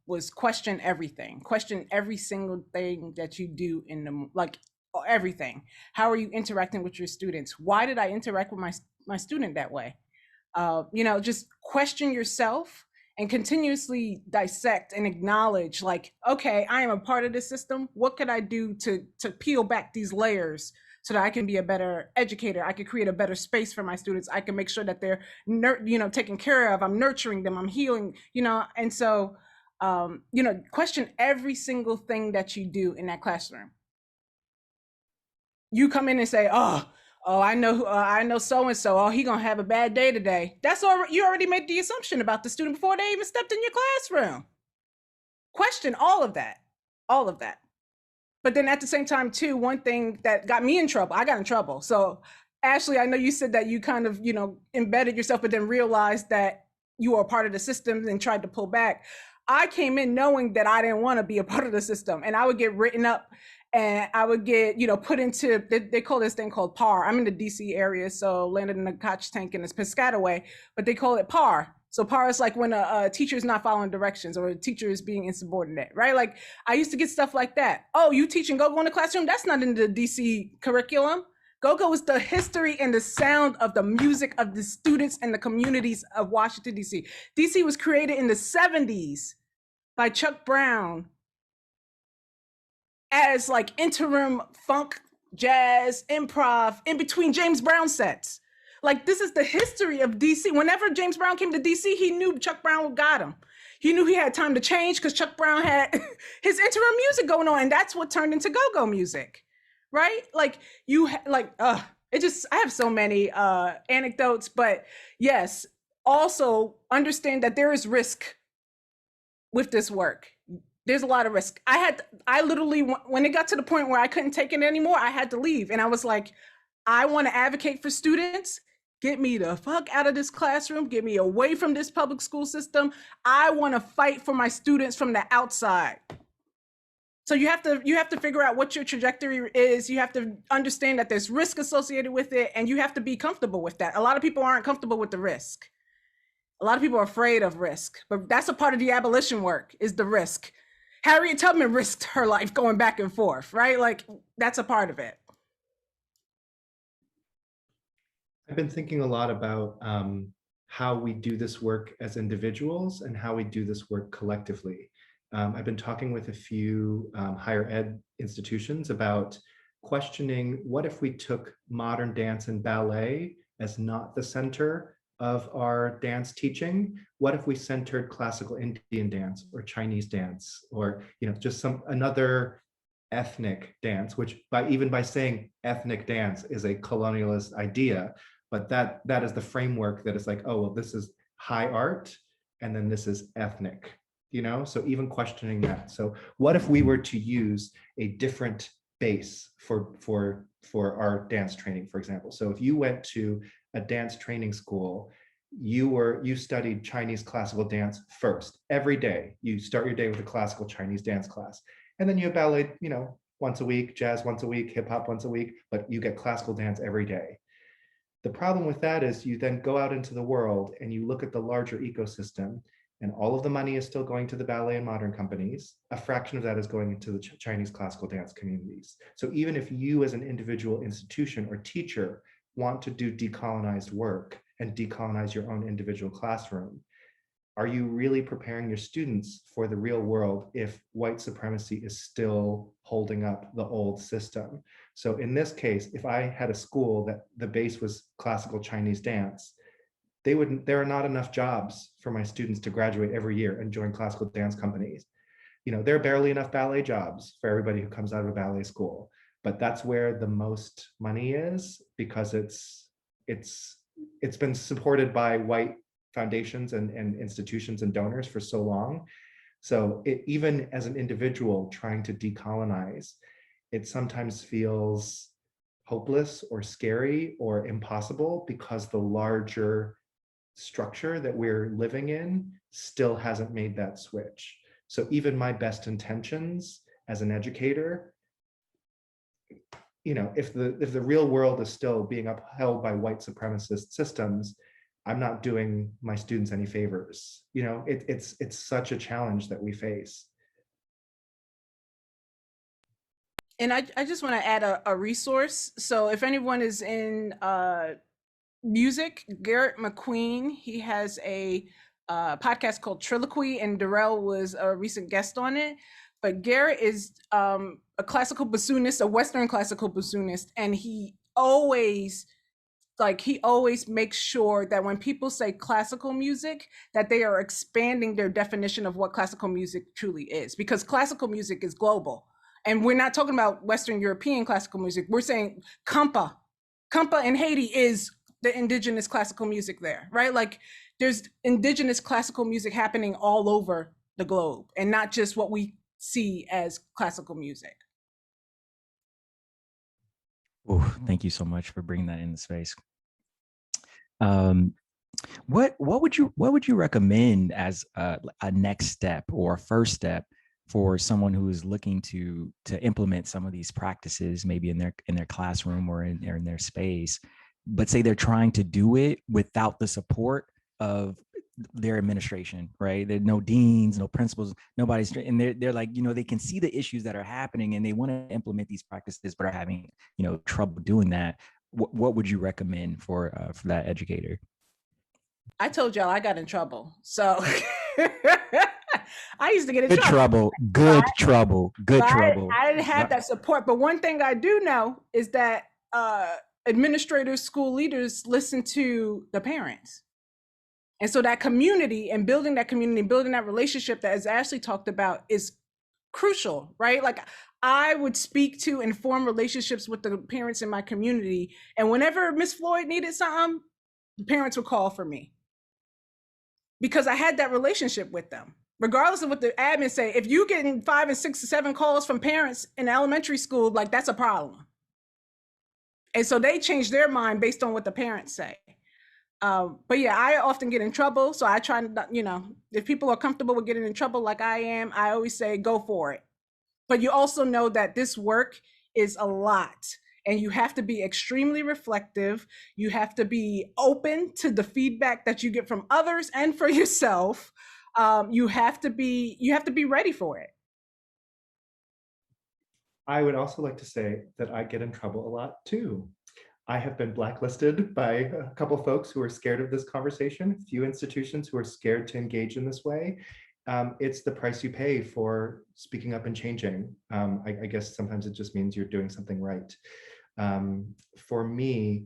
was question everything. Question every single thing that you do in the, like, everything. How are you interacting with your students? Why did I interact with my student that way? Just question yourself and continuously dissect and acknowledge, like, okay, I am a part of this system. What could I do to peel back these layers so that I can be a better educator? I can create a better space for my students. I can make sure that they're, taken care of. I'm nurturing them. I'm healing, and so, question every single thing that you do in that classroom. You come in and say, oh, I know so-and-so, oh, he gonna have a bad day today. That's already, you already made the assumption about the student before they even stepped in your classroom. Question all of that. But then at the same time too, one thing that got me in trouble, I got in trouble. So Ashley, I know you said that you kind of, embedded yourself, but then realized that you were a part of the system and tried to pull back. I came in knowing that I didn't want to be a part of the system, and I would get written up and I would get, put into, they call this thing called PAR. I'm in the DC area, so landed in a Koch tank in this Piscataway, but they call it PAR. So PAR is like when a teacher is not following directions or a teacher is being insubordinate, right? Like I used to get stuff like that. Oh, you teaching go-go in the classroom? That's not in the DC curriculum. Go-go is the history and the sound of the music of the students and the communities of Washington, DC. DC was created in the 70s by Chuck Brown as like interim funk, jazz, improv in between James Brown sets. Like this is the history of DC. Whenever James Brown came to DC, he knew Chuck Brown got him. He knew he had time to change because Chuck Brown had his interim music going on, and that's what turned into go-go music, right? Like I have so many anecdotes, but yes, also understand that there is risk with this work. There's a lot of risk. I literally, when it got to the point where I couldn't take it anymore, I had to leave. And I was like, I want to advocate for students. Get me the fuck out of this classroom. Get me away from this public school system. I want to fight for my students from the outside. So you have to figure out what your trajectory is. You have to understand that there's risk associated with it, and you have to be comfortable with that. A lot of people aren't comfortable with the risk. A lot of people are afraid of risk, but that's a part of the abolition work, is the risk. Harriet Tubman risked her life going back and forth, right? Like that's a part of it. I've been thinking a lot about how we do this work as individuals and how we do this work collectively. I've been talking with a few higher ed institutions about questioning, what if we took modern dance and ballet as not the center of our dance teaching? What if we centered classical Indian dance or Chinese dance, or just another ethnic dance, which even by saying ethnic dance is a colonialist idea, but that is the framework that is like, oh, well, this is high art and then this is ethnic, so even questioning that. So what if we were to use a different base for our dance training, for example? So if you went to a dance training school, you studied Chinese classical dance first. Every day you start your day with a classical Chinese dance class, and then you have ballet once a week, jazz once a week, hip hop once a week, but you get classical dance every day. The problem with that is you then go out into the world and you look at the larger ecosystem, and all of the money is still going to the ballet and modern companies. A fraction of that is going into the Chinese classical dance communities. So even if you as an individual institution or teacher want to do decolonized work and decolonize your own individual classroom, are you really preparing your students for the real world if white supremacy is still holding up the old system? So in this case, if I had a school that the base was classical Chinese dance, there are not enough jobs for my students to graduate every year and join classical dance companies. There are barely enough ballet jobs for everybody who comes out of a ballet school, but that's where the most money is, because it's it's been supported by white foundations and institutions and donors for so long. So even as an individual trying to decolonize, it sometimes feels hopeless or scary or impossible because the larger structure that we're living in still hasn't made that switch. So even my best intentions as an educator, if the real world is still being upheld by white supremacist systems, I'm not doing my students any favors. It's such a challenge that we face. And I just want to add a resource. So if anyone is in music, Garrett McQueen, he has a podcast called Triloquy, and Durell was a recent guest on it. But Garrett is a classical bassoonist, a Western classical bassoonist, and he always makes sure that when people say classical music, that they are expanding their definition of what classical music truly is, because classical music is global. And we're not talking about Western European classical music. We're saying compa. Compa in Haiti is the indigenous classical music there, right? Like there's indigenous classical music happening all over the globe, and not just what we see as classical music. Oh, thank you so much for bringing that into space. What would you recommend as a next step or a first step for someone who is looking to implement some of these practices, maybe in their classroom or in their space, but say they're trying to do it without the support of their administration, right? There are no deans, no principals, nobody's, and they're like, they can see the issues that are happening and they want to implement these practices, but are having, trouble doing that. What would you recommend for that educator? I told y'all I got in trouble. So I used to get in trouble. Good trouble. I didn't have that support. But one thing I do know is that administrators, school leaders listen to the parents. And so that community and building that community, building that relationship that, as Ashley talked about, is crucial, right? Like I would speak to and form relationships with the parents in my community. And whenever Miss Floyd needed something, the parents would call for me, because I had that relationship with them. Regardless of what the admin say, if you getting 5 and 6 or 7 calls from parents in elementary school, like that's a problem. And so they change their mind based on what the parents say. But yeah, I often get in trouble. So I try to, if people are comfortable with getting in trouble like I am, I always say, go for it. But you also know that this work is a lot, and you have to be extremely reflective. You have to be open to the feedback that you get from others and for yourself. You have to be ready for it. I would also like to say that I get in trouble a lot too. I have been blacklisted by a couple of folks who are scared of this conversation, a few institutions who are scared to engage in this way. It's the price you pay for speaking up and changing. I guess sometimes it just means you're doing something right. For me,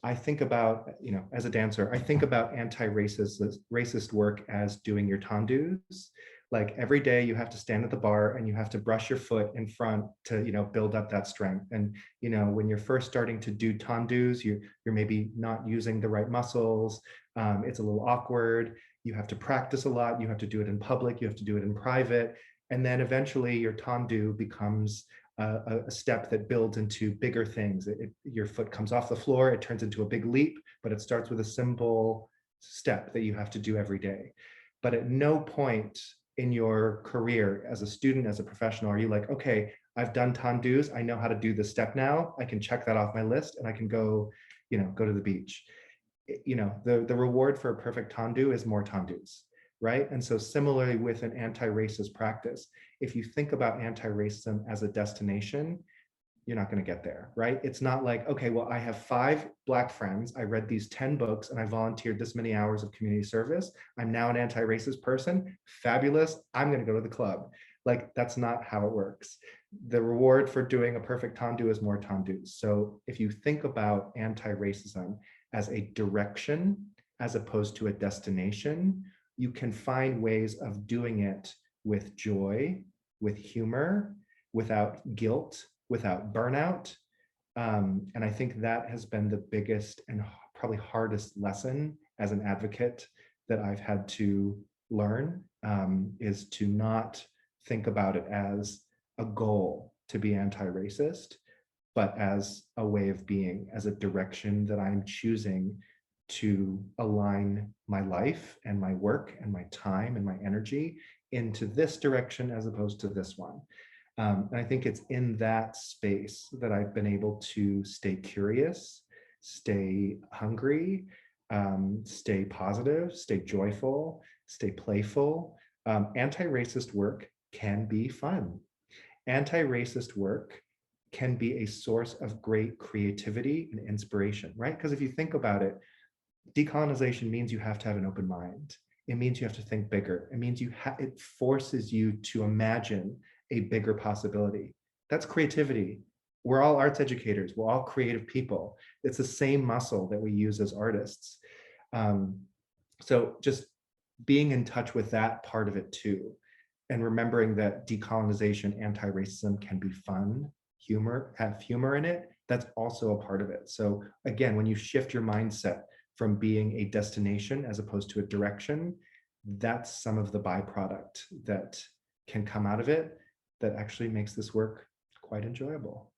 I think about, as a dancer, I think about racist work as doing your tendus. Like every day you have to stand at the bar and you have to brush your foot in front to, build up that strength. And, when you're first starting to do tendus, you're maybe not using the right muscles. It's a little awkward. You have to practice a lot. You have to do it in public. You have to do it in private. And then eventually your tendu becomes a step that builds into bigger things. Your foot comes off the floor, it turns into a big leap, but it starts with a simple step that you have to do every day. But at no point in your career as a student, as a professional, are you like, okay, I've done tendus, I know how to do this step now, I can check that off my list and I can go, go to the beach. The reward for a perfect tendu is more tendus, right? And so similarly with an anti-racist practice, if you think about anti-racism as a destination, you're not going to get there, right? It's not like, okay, well, I have 5 Black friends, I read these 10 books and I volunteered this many hours of community service, I'm now an anti-racist person, fabulous, I'm going to go to the club. Like, that's not how it works. The reward for doing a perfect tendu is more tendus. So if you think about anti-racism as a direction, as opposed to a destination, you can find ways of doing it with joy, with humor, without guilt, without burnout. And I think that has been the biggest and probably hardest lesson as an advocate that I've had to learn, is to not think about it as a goal to be anti-racist, but as a way of being, as a direction that I'm choosing to align my life and my work and my time and my energy into this direction as opposed to this one. And I think it's in that space that I've been able to stay curious, stay hungry, stay positive, stay joyful, stay playful. Anti-racist work can be fun. Anti-racist work can be a source of great creativity and inspiration, right? Because if you think about it, decolonization means you have to have an open mind. It means you have to think bigger. It means it forces you to imagine a bigger possibility. That's creativity. We're all arts educators. We're all creative people. It's the same muscle that we use as artists. So just being in touch with that part of it too, and remembering that decolonization, anti-racism can be fun, have humor in it, that's also a part of it. So again, when you shift your mindset from being a destination as opposed to a direction, that's some of the byproduct that can come out of it that actually makes this work quite enjoyable.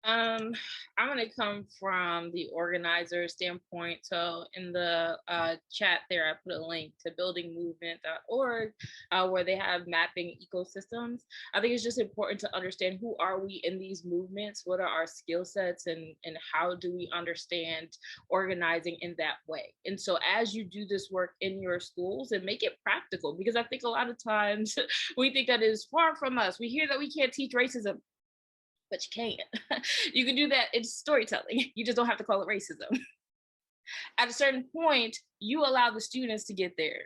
I'm going to come from the organizer standpoint. So in the chat there, I put a link to buildingmovement.org where they have mapping ecosystems. I think it's just important to understand who are we in these movements, what are our skill sets, and how do we understand organizing in that way. And so as you do this work in your schools, and make it practical, because I think a lot of times we think that is far from us. We hear that we can't teach racism, but you can. You can do that in storytelling. You just don't have to call it racism. At a certain point, you allow the students to get there,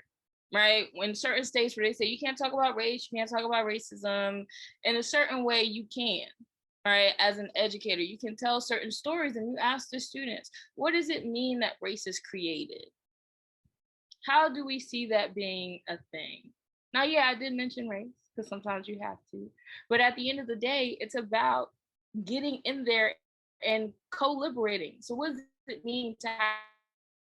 right? When certain states where they say you can't talk about race, you can't talk about racism, in a certain way you can, right? As an educator, you can tell certain stories and you ask the students, what does it mean that race is created? How do we see that being a thing? Now, yeah, I did mention race, because sometimes you have to. But at the end of the day, it's about getting in there and co-liberating. So what does it mean to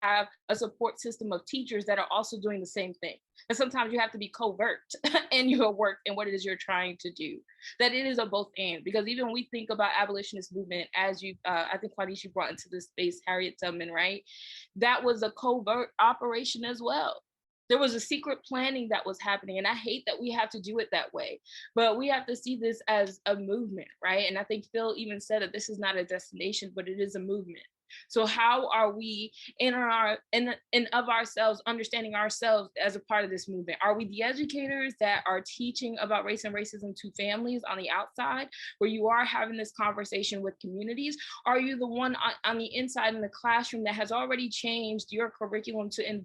have a support system of teachers that are also doing the same thing? And sometimes you have to be covert in your work and what it is you're trying to do. That it is a both and, because even when we think about abolitionist movement, as you, I think Quanice, you brought into this space, Harriet Tubman, right? That was a covert operation as well. There was a secret planning that was happening. And I hate that we have to do it that way, but we have to see this as a movement, right? And I think Phil even said that this is not a destination, but it is a movement. So how are we in of ourselves, understanding ourselves as a part of this movement? Are we the educators that are teaching about race and racism to families on the outside, where you are having this conversation with communities? Are you the one on the inside in the classroom that has already changed your curriculum to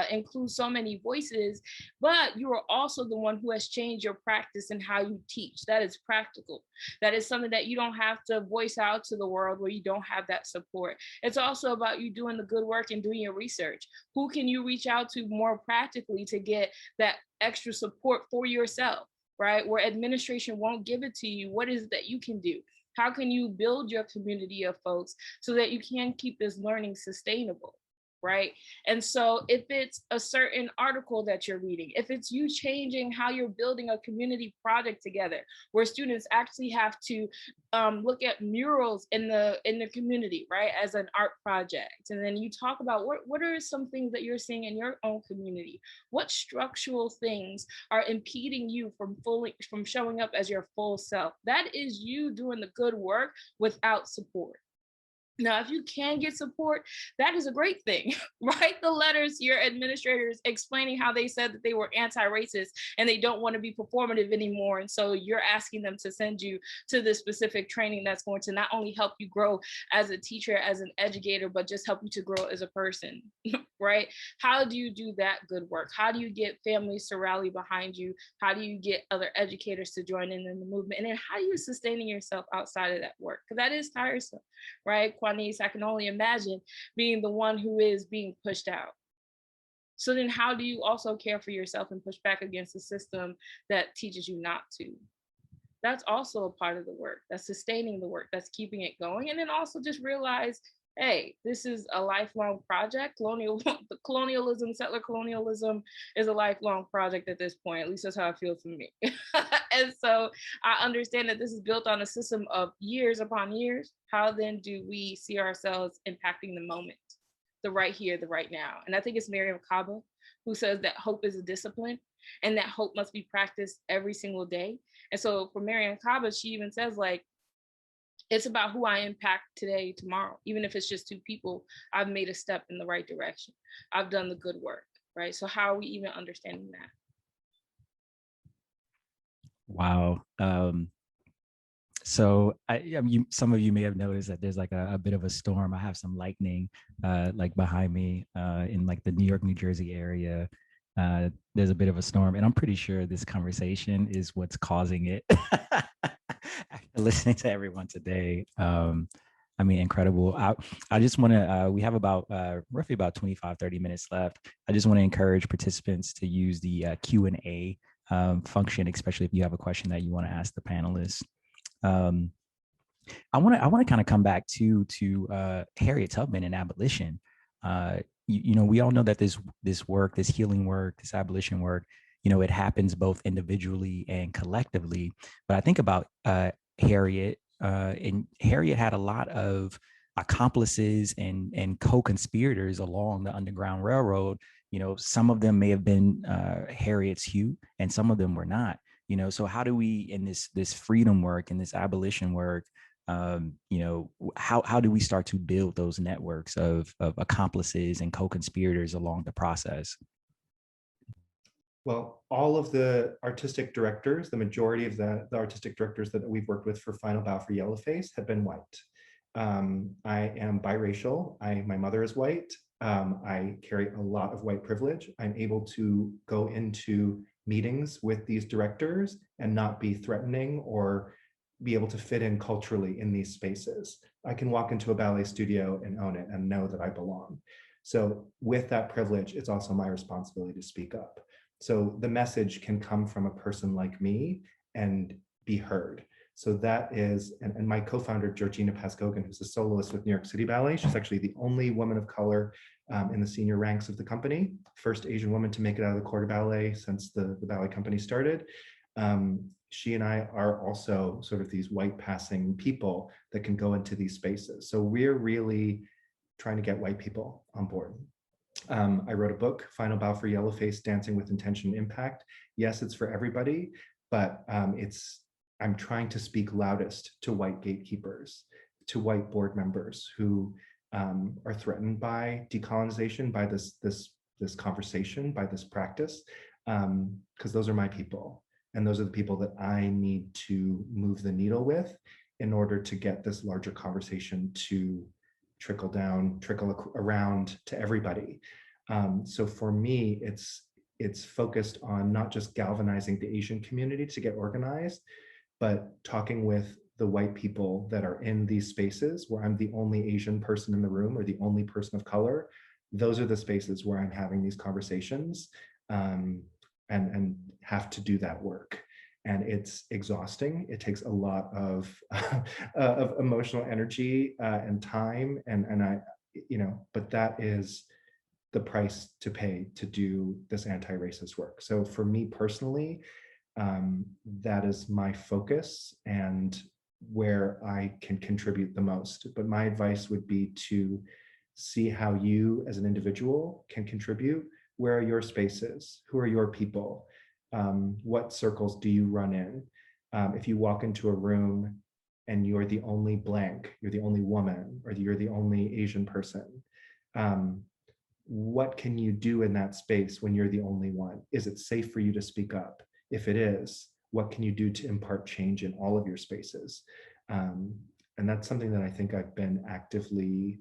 include so many voices, but you are also the one who has changed your practice and how you teach? That is practical. That is something that you don't have to voice out to the world where you don't have that support. It's also about you doing the good work and doing your research. Who can you reach out to more practically to get that extra support for yourself, right? Where administration won't give it to you. What is it that you can do? How can you build your community of folks so that you can keep this learning sustainable? Right? And so if it's a certain article that you're reading, if it's you changing how you're building a community project together, where students actually have to look at murals in the community, right, as an art project, and then you talk about what are some things that you're seeing in your own community? What structural things are impeding you from showing up as your full self? That is you doing the good work without support. Now, if you can get support, that is a great thing. Write the letters to your administrators explaining how they said that they were anti-racist and they don't want to be performative anymore. And so you're asking them to send you to this specific training that's going to not only help you grow as a teacher, as an educator, but just help you to grow as a person, right? How do you do that good work? How do you get families to rally behind you? How do you get other educators to join in the movement? And then how are you sustaining yourself outside of that work? Because that is tiresome, right? Quanice, I can only imagine being the one who is being pushed out. So then how do you also care for yourself and push back against the system that teaches you not to? That's also a part of the work. That's sustaining the work. That's keeping it going. And then also just realize, hey, this is a lifelong project. Colonialism, settler colonialism is a lifelong project at this point. At least that's how it feels for me. And so I understand that this is built on a system of years upon years. How then do we see ourselves impacting the moment, the right here, the right now? And I think it's Mariame Kaba who says that hope is a discipline and that hope must be practiced every single day. And so for Mariame Kaba, she even says, like, it's about who I impact today, tomorrow. Even if it's just two people, I've made a step in the right direction. I've done the good work, right? So how are we even understanding that? Wow. So some of you may have noticed that there's like a bit of a storm. I have some lightning like behind me in like the New York, New Jersey area. There's a bit of a storm, and I'm pretty sure this conversation is what's causing it. After listening to everyone today, I mean, incredible. I just want to, we have about roughly about 25-30 minutes left. I just want to encourage participants to use the Q&A function, especially if you have a question that you want to ask the panelists. I want to kind of come back to Harriet Tubman and abolition. You know, we all know that this work, this healing work, this abolition work, you know, it happens both individually and collectively. But I think about Harriet, and Harriet had a lot of accomplices and co-conspirators along the Underground Railroad. You know, some of them may have been Harriet's hue, and some of them were not. You know, so how do we, in this freedom work and this abolition work, you know, how do we start to build those networks of accomplices and co-conspirators along the process? Well, all of the artistic directors, the majority of the artistic directors that we've worked with for Final Bow for Yellowface have been white. I am biracial. My mother is white. I carry a lot of white privilege. I'm able to go into meetings with these directors and not be threatening or be able to fit in culturally in these spaces. I can walk into a ballet studio and own it and know that I belong. So with that privilege, it's also my responsibility to speak up. So the message can come from a person like me and be heard. So that is, and my co-founder, Georgina Paskogan, who's a soloist with New York City Ballet, she's actually the only woman of color in the senior ranks of the company, first Asian woman to make it out of the corps de ballet since the ballet company started. She and I are also sort of these white passing people that can go into these spaces. So we're really trying to get white people on board. I wrote a book, Final Bow for Yellowface, Dancing with Intention and Impact. Yes, it's for everybody, but I'm trying to speak loudest to white gatekeepers, to white board members who are threatened by decolonization, by this conversation, by this practice, because those are my people. And those are the people that I need to move the needle with in order to get this larger conversation to trickle down, trickle around to everybody. So for me, it's focused on not just galvanizing the Asian community to get organized, but talking with the white people that are in these spaces where I'm the only Asian person in the room or the only person of color. Those are the spaces where I'm having these conversations and have to do that work. And it's exhausting. It takes a lot of emotional energy and time, and I, you know, but that is the price to pay to do this anti-racist work. So for me personally, that is my focus and where I can contribute the most. But my advice would be to see how you as an individual can contribute. Where are your spaces? Who are your people? What circles do you run in? If you walk into a room and you're the only blank, you're the only woman, or you're the only Asian person, what can you do in that space when you're the only one? Is it safe for you to speak up? If it is, what can you do to impart change in all of your spaces? And that's something that I think I've been actively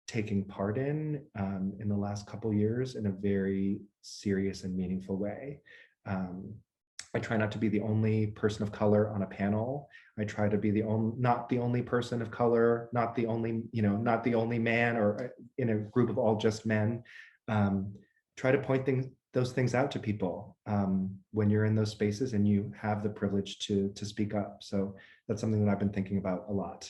taking part in the last couple of years in a very serious and meaningful way. I try not to be the only person of color on a panel. I try to be not the only person of color, not the only, not the only man or in a group of all just men. Try to point those things out to people when you're in those spaces and you have the privilege to speak up. So that's something that I've been thinking about a lot.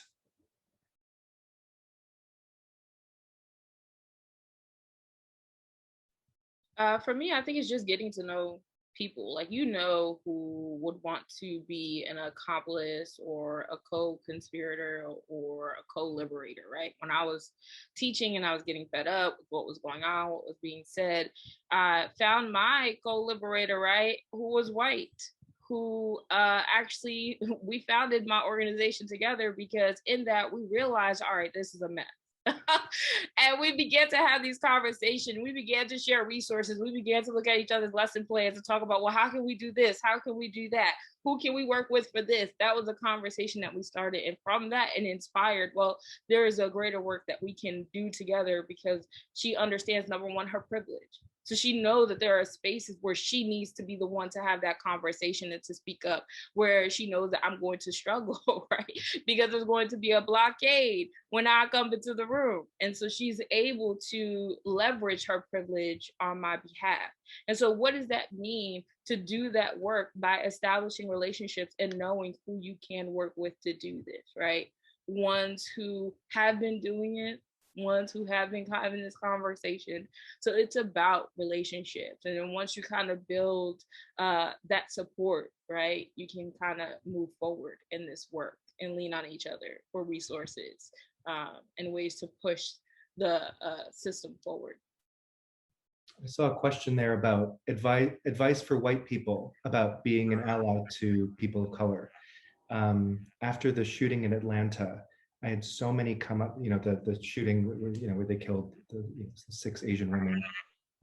For me, I think it's just getting to know people, like, you know, who would want to be an accomplice or a co-conspirator or a co-liberator, right? When I was teaching and I was getting fed up with what was going on, what was being said, I found my co-liberator, right, who was white, who actually, we founded my organization together because in that we realized, all right, this is a mess. And we began to have these conversations. We began to share resources. We began to look at each other's lesson plans and talk about, well, how can we do this? How can we do that? Who can we work with for this? That was a conversation that we started. And from that, it inspired, well, there is a greater work that we can do together, because she understands, number one, her privilege. So she knows that there are spaces where she needs to be the one to have that conversation and to speak up, where she knows that I'm going to struggle, right? Because there's going to be a blockade when I come into the room. And so she's able to leverage her privilege on my behalf. And so what does that mean to do that work by establishing relationships and knowing who you can work with to do this, right? Ones who have been doing it, ones who have been having this conversation. So it's about relationships. And then once you kind of build that support, right, you can kind of move forward in this work and lean on each other for resources and ways to push the system forward. I saw a question there about advice for white people about being an ally to people of color. After the shooting in Atlanta, I had so many come up, the shooting, where they killed the 6 Asian women.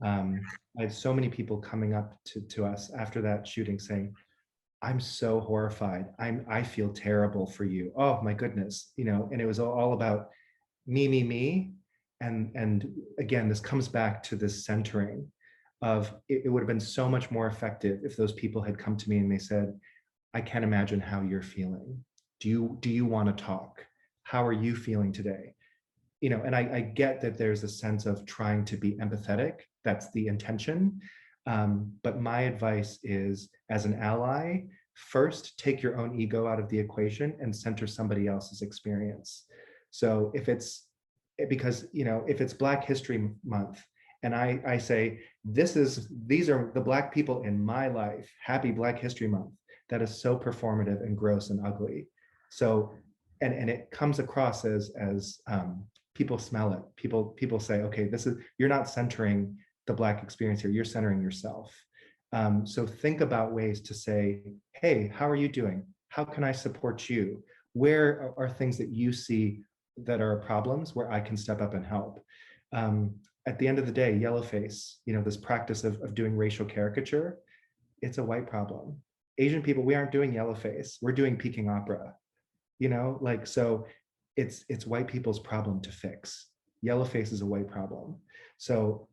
I had so many people coming up to us after that shooting saying, I'm so horrified. I feel terrible for you. Oh my goodness, and it was all about me. And again, this comes back to this centering of it would have been so much more effective if those people had come to me and they said, I can't imagine how you're feeling. Do you want to talk? How are you feeling today? And I get that there's a sense of trying to be empathetic. That's the intention. But my advice is, as an ally, first take your own ego out of the equation and center somebody else's experience. So if it's Black History Month and I say, these are the Black people in my life, happy Black History Month, that is so performative and gross and ugly. So, and it comes across as people smell it. People say, okay, you're not centering the Black experience here, you're centering yourself. So think about ways to say, hey, how are you doing? How can I support you? Where are things that you see that are problems where I can step up and help? At the end of the day, yellowface, this practice of doing racial caricature, it's a white problem. Asian people, we aren't doing yellowface, we're doing Peking opera, so it's white people's problem to fix. Yellowface is a white problem. So,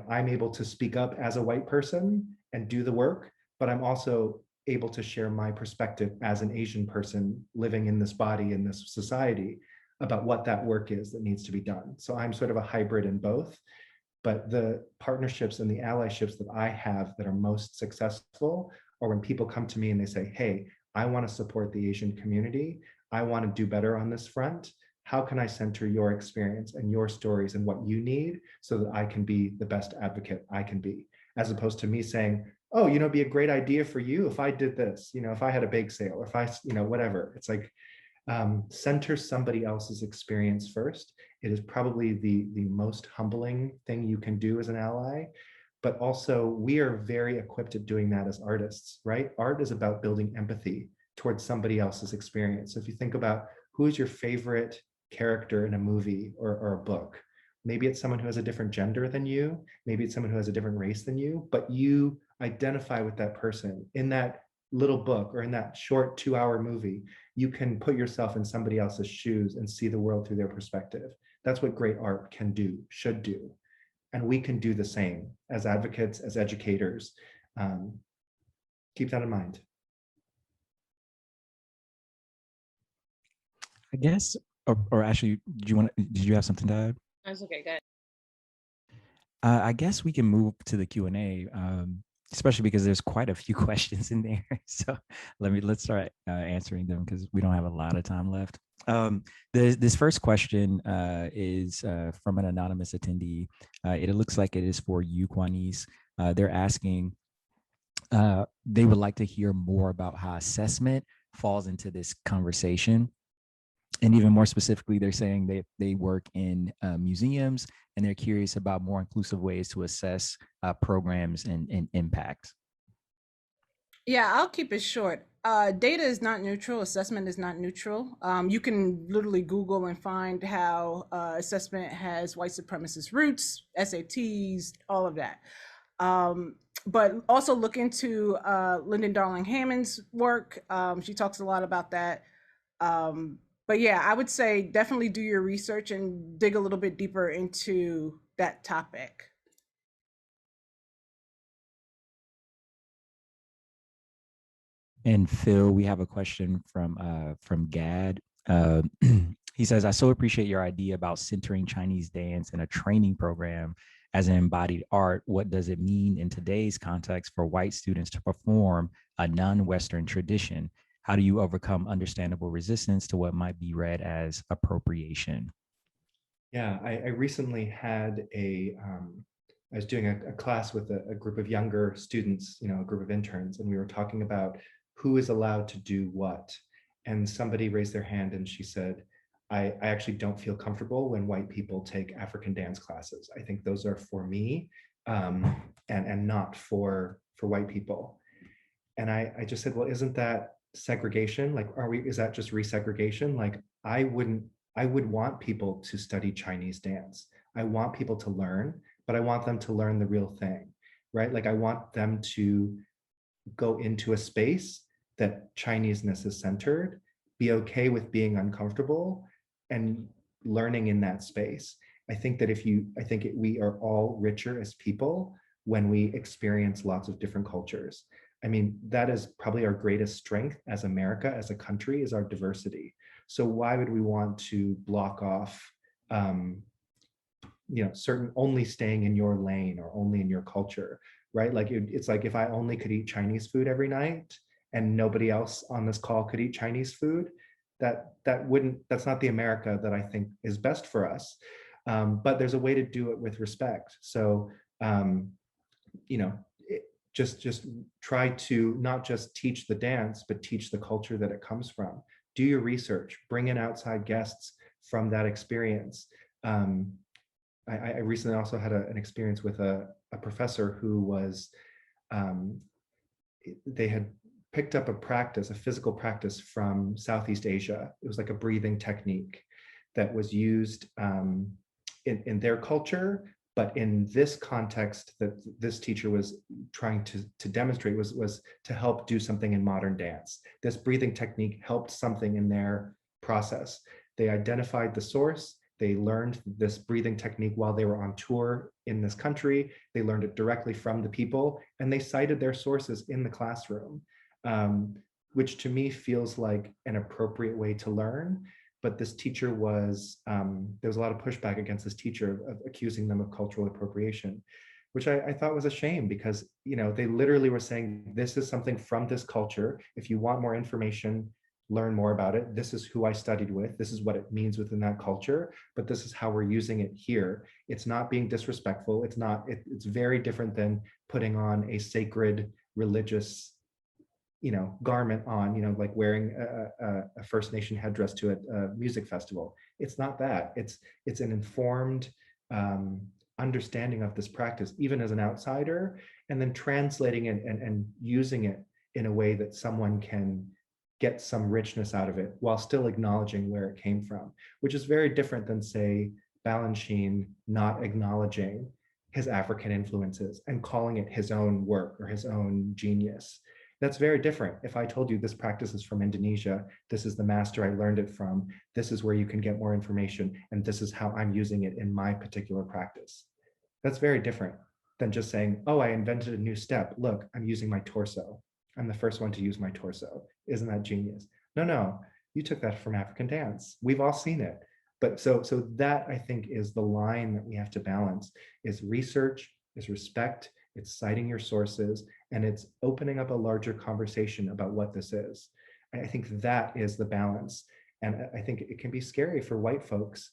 I'm able to speak up as a white person and do the work, but I'm also able to share my perspective as an Asian person living in this body, in this society, about what that work is that needs to be done. So I'm sort of a hybrid in both, but the partnerships and the allyships that I have that are most successful are when people come to me and they say, hey, I want to support the Asian community. I want to do better on this front. How can I center your experience and your stories and what you need so that I can be the best advocate I can be, as opposed to me saying, oh, it'd be a great idea for you if I did this, if I had a bake sale, or if I, whatever. It's like, center somebody else's experience first. It is probably the most humbling thing you can do as an ally, but also we are very equipped at doing that as artists, right? Art is about building empathy towards somebody else's experience. So if you think about who is your favorite character in a movie or a book, maybe it's someone who has a different gender than you, maybe it's someone who has a different race than you, but you identify with that person in that little book or in that short 2-hour movie. You can put yourself in somebody else's shoes and see the world through their perspective. That's what great art can do, should do. And we can do the same as advocates, as educators. Keep that in mind. I guess, or Ashley, did you have something to add? That's okay, good. I guess we can move to the Q&A, especially because there's quite a few questions in there. So let's start answering them because we don't have a lot of time left. This first question is from an anonymous attendee. It looks like it is for you, Quanice. They're asking, they would like to hear more about how assessment falls into this conversation. And even more specifically, they're saying they work in museums and they're curious about more inclusive ways to assess programs and impacts. Yeah, I'll keep it short. Data is not neutral. Assessment is not neutral. You can literally Google and find how assessment has white supremacist roots, SATs, all of that. But also look into Lyndon Darling Hammond's work. She talks a lot about that. But yeah, I would say definitely do your research and dig a little bit deeper into that topic. And Phil, we have a question from Gad. He says, I so appreciate your idea about centering Chinese dance in a training program as an embodied art. What does it mean in today's context for white students to perform a non-Western tradition? How do you overcome understandable resistance to what might be read as appropriation? Yeah, I recently had I was doing a class with a group of younger students, a group of interns, and we were talking about who is allowed to do what. And somebody raised their hand and she said, I actually don't feel comfortable when white people take African dance classes. I think those are for me and not for white people. And I just said, well, isn't that segregation? Like, is that just resegregation? Like, I would want people to study Chinese dance. I want people to learn, but I want them to learn the real thing, right? Like, I want them to go into a space that Chineseness is centered, be okay with being uncomfortable and learning in that space. I think that we are all richer as people when we experience lots of different cultures. I mean, that is probably our greatest strength as America, as a country, is our diversity. So why would we want to block off, certain only staying in your lane or only in your culture, right? Like it's like if I only could eat Chinese food every night and nobody else on this call could eat Chinese food, that's not the America that I think is best for us. But there's a way to do it with respect. So, just try to not just teach the dance, but teach the culture that it comes from. Do your research, bring in outside guests from that experience. I recently also had an experience with a professor who was, they had picked up a physical practice from Southeast Asia. It was like a breathing technique that was used in their culture, but in this context that this teacher was trying to demonstrate was to help do something in modern dance. This breathing technique helped something in their process. They identified the source. They learned this breathing technique while they were on tour in this country. They learned it directly from the people, and they cited their sources in the classroom, which to me feels like an appropriate way to learn. But this teacher there was a lot of pushback against this teacher of accusing them of cultural appropriation, which I thought was a shame because, they literally were saying, this is something from this culture. If you want more information, learn more about it. This is who I studied with. This is what it means within that culture, but this is how we're using it here. It's not being disrespectful. It's very different than putting on a sacred religious garment on, like wearing a First Nation headdress to a music festival. It's not that. It's an informed understanding of this practice, even as an outsider, and then translating it and using it in a way that someone can get some richness out of it while still acknowledging where it came from, which is very different than, say, Balanchine not acknowledging his African influences and calling it his own work or his own genius. That's very different. If I told you this practice is from Indonesia, this is the master I learned it from, this is where you can get more information, and this is how I'm using it in my particular practice. That's very different than just saying, oh, I invented a new step. Look, I'm using my torso. I'm the first one to use my torso. Isn't that genius? No, you took that from African dance. We've all seen it. But so that, I think, is the line that we have to balance, is research, is respect, it's citing your sources, and it's opening up a larger conversation about what this is. I think that is the balance. And I think it can be scary for white folks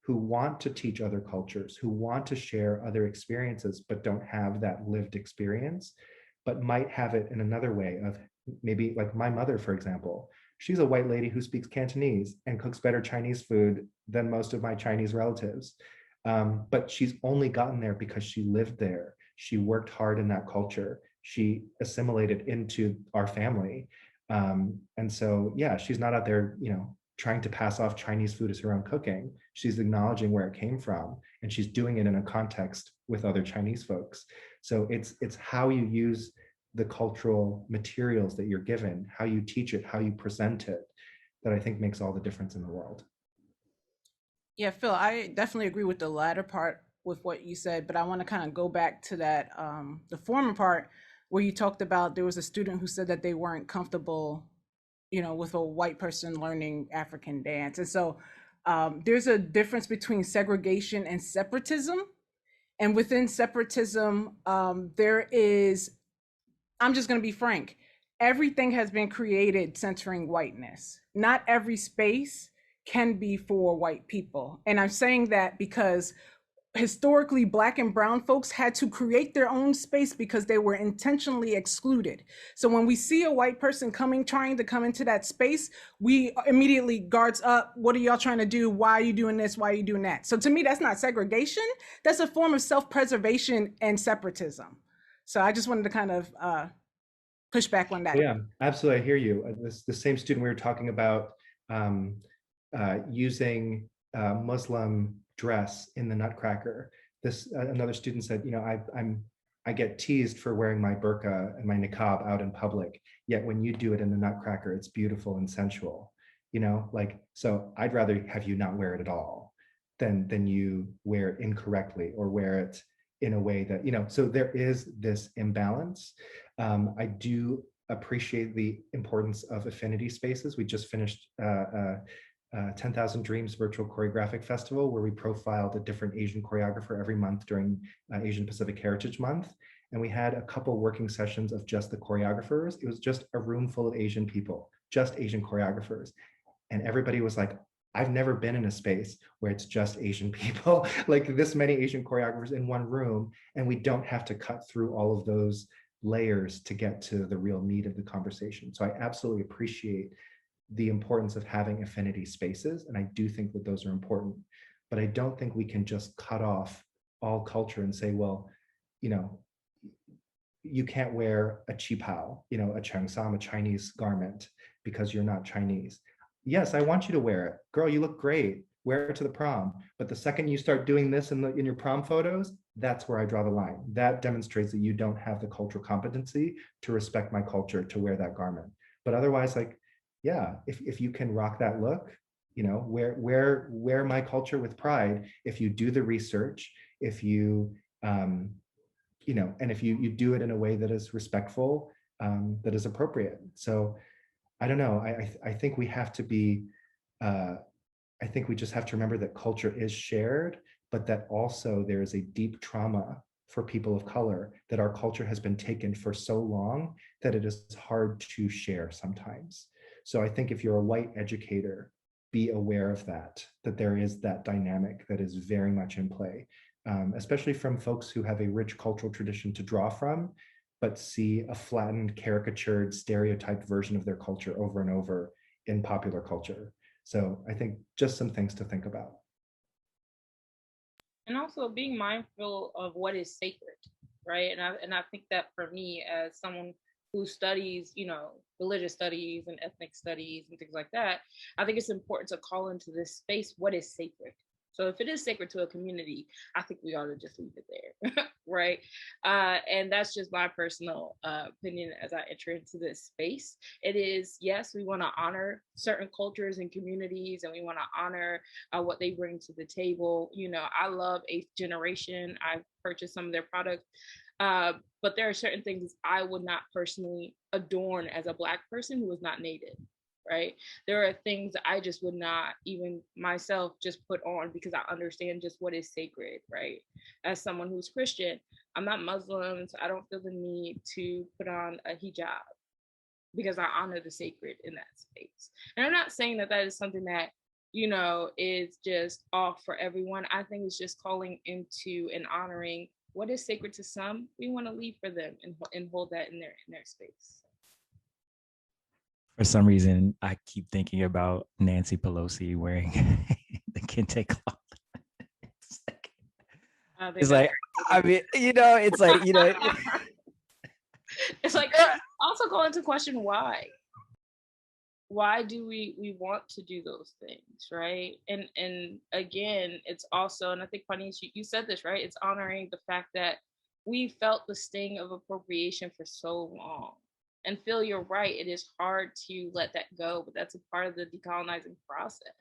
who want to teach other cultures, who want to share other experiences, but don't have that lived experience, but might have it in another way of maybe like my mother, for example. She's a white lady who speaks Cantonese and cooks better Chinese food than most of my Chinese relatives. But she's only gotten there because she lived there. She worked hard in that culture. She assimilated into our family. And so, yeah, she's not out there, trying to pass off Chinese food as her own cooking. She's acknowledging where it came from, and she's doing it in a context with other Chinese folks. So it's how you use the cultural materials that you're given, how you teach it, how you present it, that I think makes all the difference in the world. Yeah, Phil, I definitely agree with the latter part with what you said, but I want to kind of go back to that, the former part where you talked about there was a student who said that they weren't comfortable, with a white person learning African dance. And so there's a difference between segregation and separatism. And within separatism, there is, I'm just going to be frank, everything has been created centering whiteness. Not every space can be for white people. And I'm saying that because historically Black and brown folks had to create their own space because they were intentionally excluded. So when we see a white person trying to come into that space, we immediately guards up. What are y'all trying to do? Why are you doing this? Why are you doing that? So to me, that's not segregation. That's a form of self-preservation and separatism. So I just wanted to kind of push back on that. Yeah, absolutely. I hear you. The same student we were talking about using Muslim dress in the Nutcracker. Another student said, I get teased for wearing my burqa and my niqab out in public, yet when you do it in the Nutcracker, it's beautiful and sensual. So I'd rather have you not wear it at all than you wear it incorrectly or wear it in a way that, so there is this imbalance. I do appreciate the importance of affinity spaces. We just finished 10,000 Dreams Virtual Choreographic Festival, where we profiled a different Asian choreographer every month during Asian Pacific Heritage Month. And we had a couple working sessions of just the choreographers. It was just a room full of Asian people, just Asian choreographers. And everybody was like, I've never been in a space where it's just Asian people, like this many Asian choreographers in one room, and we don't have to cut through all of those layers to get to the real meat of the conversation. So I absolutely appreciate the importance of having affinity spaces, and I do think that those are important. But I don't think we can just cut off all culture and say, well, you can't wear a qipao, a cheongsam, a Chinese garment, because you're not Chinese. Yes, I want you to wear it. Girl, you look great. Wear it to the prom. But the second you start doing this in your prom photos, that's where I draw the line. That demonstrates that you don't have the cultural competency to respect my culture to wear that garment. But otherwise, yeah, if you can rock that look, wear my culture with pride. If you do the research, if you, and if you do it in a way that is respectful, that is appropriate. So I don't know. I think we have to be, I think we just have to remember that culture is shared, but that also there is a deep trauma for people of color, that our culture has been taken for so long that it is hard to share sometimes. So I think if you're a white educator, be aware of that there is that dynamic that is very much in play, especially from folks who have a rich cultural tradition to draw from, but see a flattened, caricatured, stereotyped version of their culture over and over in popular culture. So I think just some things to think about. And also being mindful of what is sacred, right? And I think that for me, as someone who studies, religious studies and ethnic studies and things like that, I think it's important to call into this space what is sacred. So if it is sacred to a community, I think we ought to just leave it there, right? And that's just my personal opinion as I enter into this space. It is, yes, we want to honor certain cultures and communities, and we want to honor what they bring to the table. I love 8th Generation. I've purchased some of their products. But there are certain things I would not personally adorn as a Black person who is not Native, right? There are things I just would not even myself just put on because I understand just what is sacred, right? As someone who's Christian, I'm not Muslim, so I don't feel the need to put on a hijab because I honor the sacred in that space. And I'm not saying that that is something that, you know, is just off for everyone. I think it's just calling into and honoring what is sacred to some. We want to leave for them and hold that in their space. For some reason, I keep thinking about Nancy Pelosi wearing the kente cloth. It's like, I mean, you know, it's like, you know. It's like, also call into question why. Why do we want to do those things, right? And again, it's also, and I think Quanice, you said this, right? It's honoring the fact that we felt the sting of appropriation for so long. And Phil, you're right, it is hard to let that go, but that's a part of the decolonizing process,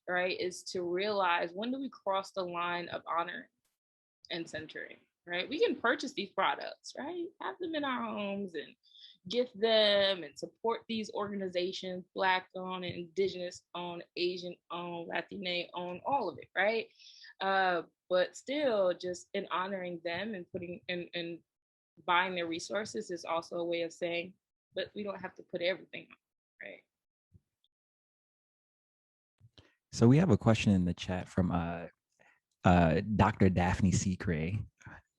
right? Is to realize, when do we cross the line of honor and centering, right? We can purchase these products, right? Have them in our homes and gift them and support these organizations, Black owned and Indigenous owned, Asian owned, Latine owned, all of it, right? But still, just in honoring them and putting and buying their resources is also a way of saying, but we don't have to put everything on, right? So we have a question in the chat from Dr. Daphne Secret.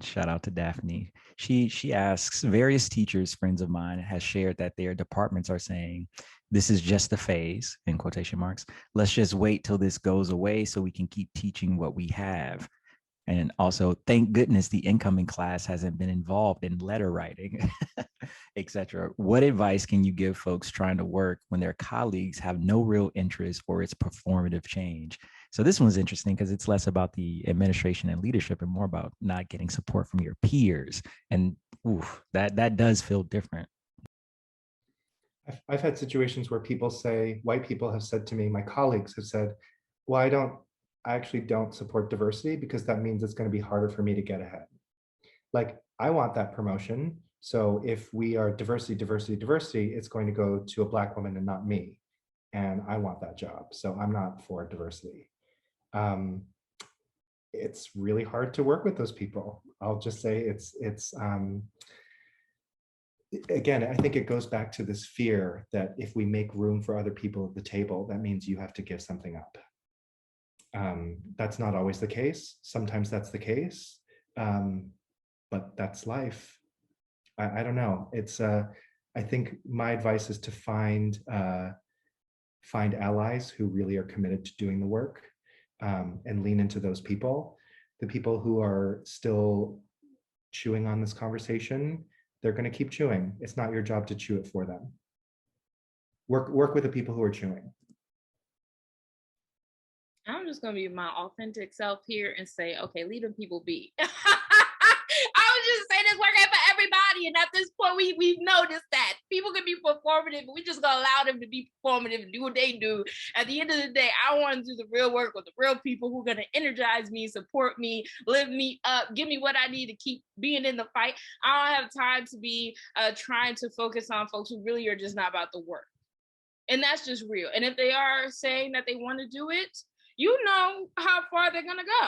Shout out to Daphne. She asks, various teachers, friends of mine, has shared that their departments are saying, this is just a phase, in quotation marks. Let's just wait till this goes away so we can keep teaching what we have. And also, thank goodness the incoming class hasn't been involved in letter writing, etc. What advice can you give folks trying to work when their colleagues have no real interest or it's performative change? So this one's interesting because it's less about the administration and leadership and more about not getting support from your peers. And oof, that does feel different. I've had situations where people say, white people have said to me, my colleagues have said, well, I actually don't support diversity because that means it's going to be harder for me to get ahead. Like, I want that promotion. So if we are diversity, diversity, diversity, it's going to go to a Black woman and not me. And I want that job. So I'm not for diversity. It's really hard to work with those people. I'll just say again, I think it goes back to this fear that if we make room for other people at the table, that means you have to give something up. That's not always the case. Sometimes that's the case, but that's life. I don't know. I think my advice is to find allies who really are committed to doing the work, and lean into those people. The people who are still chewing on this conversation, they're going to keep chewing. It's not your job to chew it for them. Work with the people who are chewing. I'm just gonna be my authentic self here and say, okay, leave them people be. I would just say this working for everybody, and at this point, we've noticed that people can be performative, but we just gonna allow them to be performative and do what they do. At the end of the day, I want to do the real work with the real people who are gonna energize me, support me, lift me up, give me what I need to keep being in the fight. I don't have time to be trying to focus on folks who really are just not about the work, and that's just real. And if they are saying that they want to do it, you know how far they're gonna go.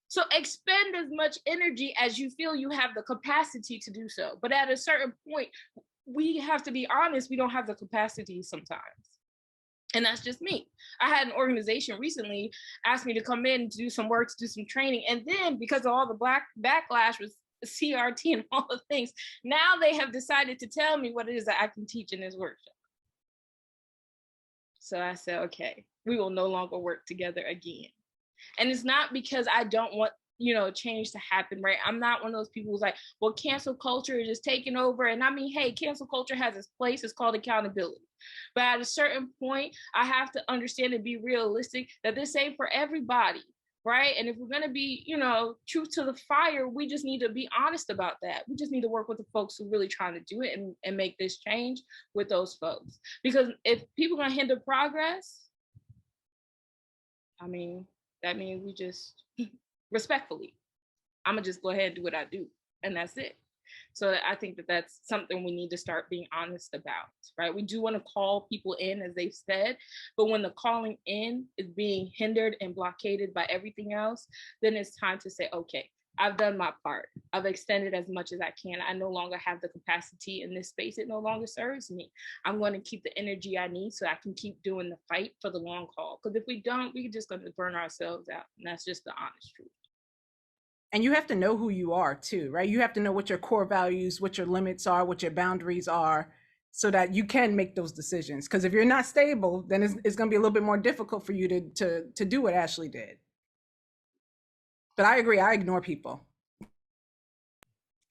So expend as much energy as you feel you have the capacity to do so. But at a certain point, we have to be honest, we don't have the capacity sometimes. And that's just me. I had an organization recently ask me to come in to do some work, to do some training. And then because of all the backlash with CRT and all the things, now they have decided to tell me what it is that I can teach in this workshop. So I said, okay, we will no longer work together again. And it's not because I don't want, change to happen, right? I'm not one of those people who's like, well, cancel culture is just taking over. And I mean, hey, cancel culture has its place. It's called accountability. But at a certain point, I have to understand and be realistic that this ain't for everybody, right? And if we're going to be, true to the fire, we just need to be honest about that. We just need to work with the folks who are really trying to do it and make this change with those folks. Because if people are going to hinder progress, I mean, that means we just respectfully, I'm gonna just go ahead and do what I do, and that's it. So I think that that's something we need to start being honest about, right? We do want to call people in, as they've said, but when the calling in is being hindered and blockaded by everything else, then it's time to say, okay, I've done my part. I've extended as much as I can. I no longer have the capacity in this space. It no longer serves me. I'm going to keep the energy I need so I can keep doing the fight for the long haul. Because if we don't, we're just going to burn ourselves out. And that's just the honest truth. And you have to know who you are too, right? You have to know what your core values, what your limits are, what your boundaries are, so that you can make those decisions. Because if you're not stable, then it's going to be a little bit more difficult for you to do what Ashley did. But I agree, I ignore people.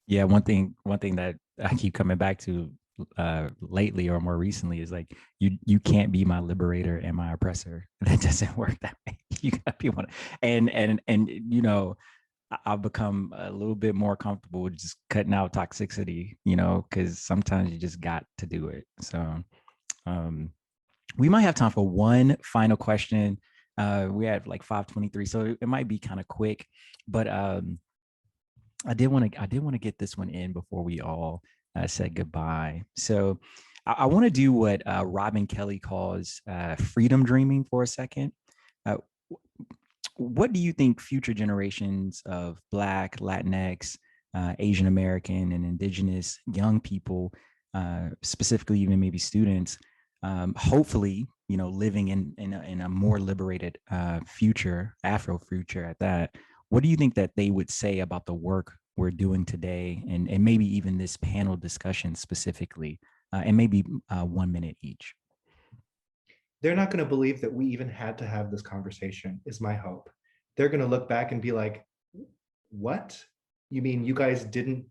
Yeah, one thing that I keep coming back to lately or more recently is like, you can't be my liberator and my oppressor. That doesn't work that way. You gotta be one. And you know, I've become a little bit more comfortable with just cutting out toxicity, you know, because sometimes you just got to do it. So we might have time for one final question. We have like 5:23, so it might be kind of quick, but I did want to get this one in before we all said goodbye. So I want to do what Robin Kelly calls freedom dreaming for a second. What do you think future generations of Black, Latinx, Asian American, and Indigenous young people, specifically even maybe students, hopefully, you know, living in a more liberated future, Afro future at that, what do you think that they would say about the work we're doing today, and maybe even this panel discussion specifically, and maybe 1 minute each? They're not going to believe that we even had to have this conversation, is my hope. They're going to look back and be like, what? You mean you guys didn't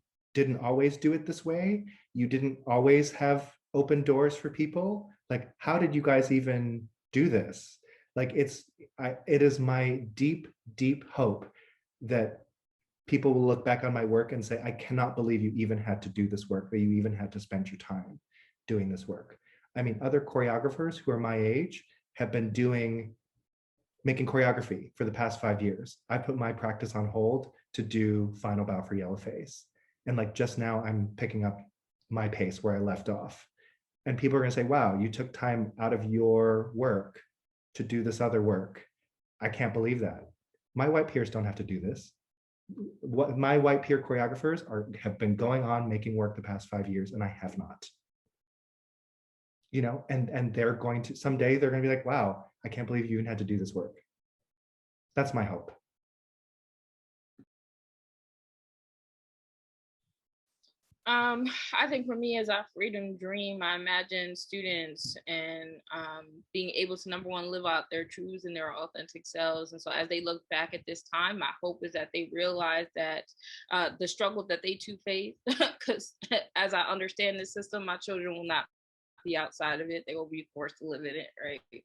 always do it this way? You didn't always have open doors for people? Like, how did you guys even do this? Like, it is my deep, deep hope that people will look back on my work and say, I cannot believe you even had to do this work, that you even had to spend your time doing this work. I mean, other choreographers who are my age have been making choreography for the past 5 years. I put my practice on hold to do Final Bow for Yellowface. And like just now I'm picking up my pace where I left off. And people are gonna say, wow, you took time out of your work to do this other work. I can't believe that. My white peers don't have to do this. What my white peer choreographers have been going on making work the past 5 years, and I have not. You know, and they're going to, someday they're going to be like, wow, I can't believe you even had to do this work. That's my hope. I think for me, as a freedom dream, I imagine students and being able to, number one, live out their truths and their authentic selves. And so as they look back at this time, my hope is that they realize that the struggle that they too face, because as I understand the system, my children will not be outside of it. They will be forced to live in it, right?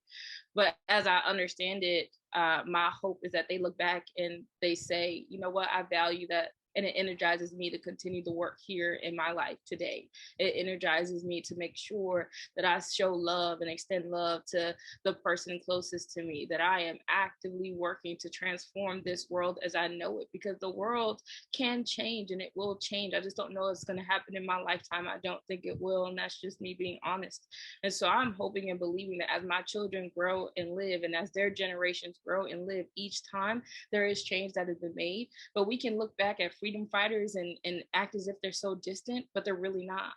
But as I understand it, my hope is that they look back and they say, you know what, I value that. And it energizes me to continue the work here in my life today. It energizes me to make sure that I show love and extend love to the person closest to me, that I am actively working to transform this world as I know it, because the world can change and it will change. I just don't know it's going to happen in my lifetime. I don't think it will. And that's just me being honest. And so I'm hoping and believing that as my children grow and live, and as their generations grow and live, each time there is change that has been made. But we can look back at freedom fighters and act as if they're so distant, but they're really not.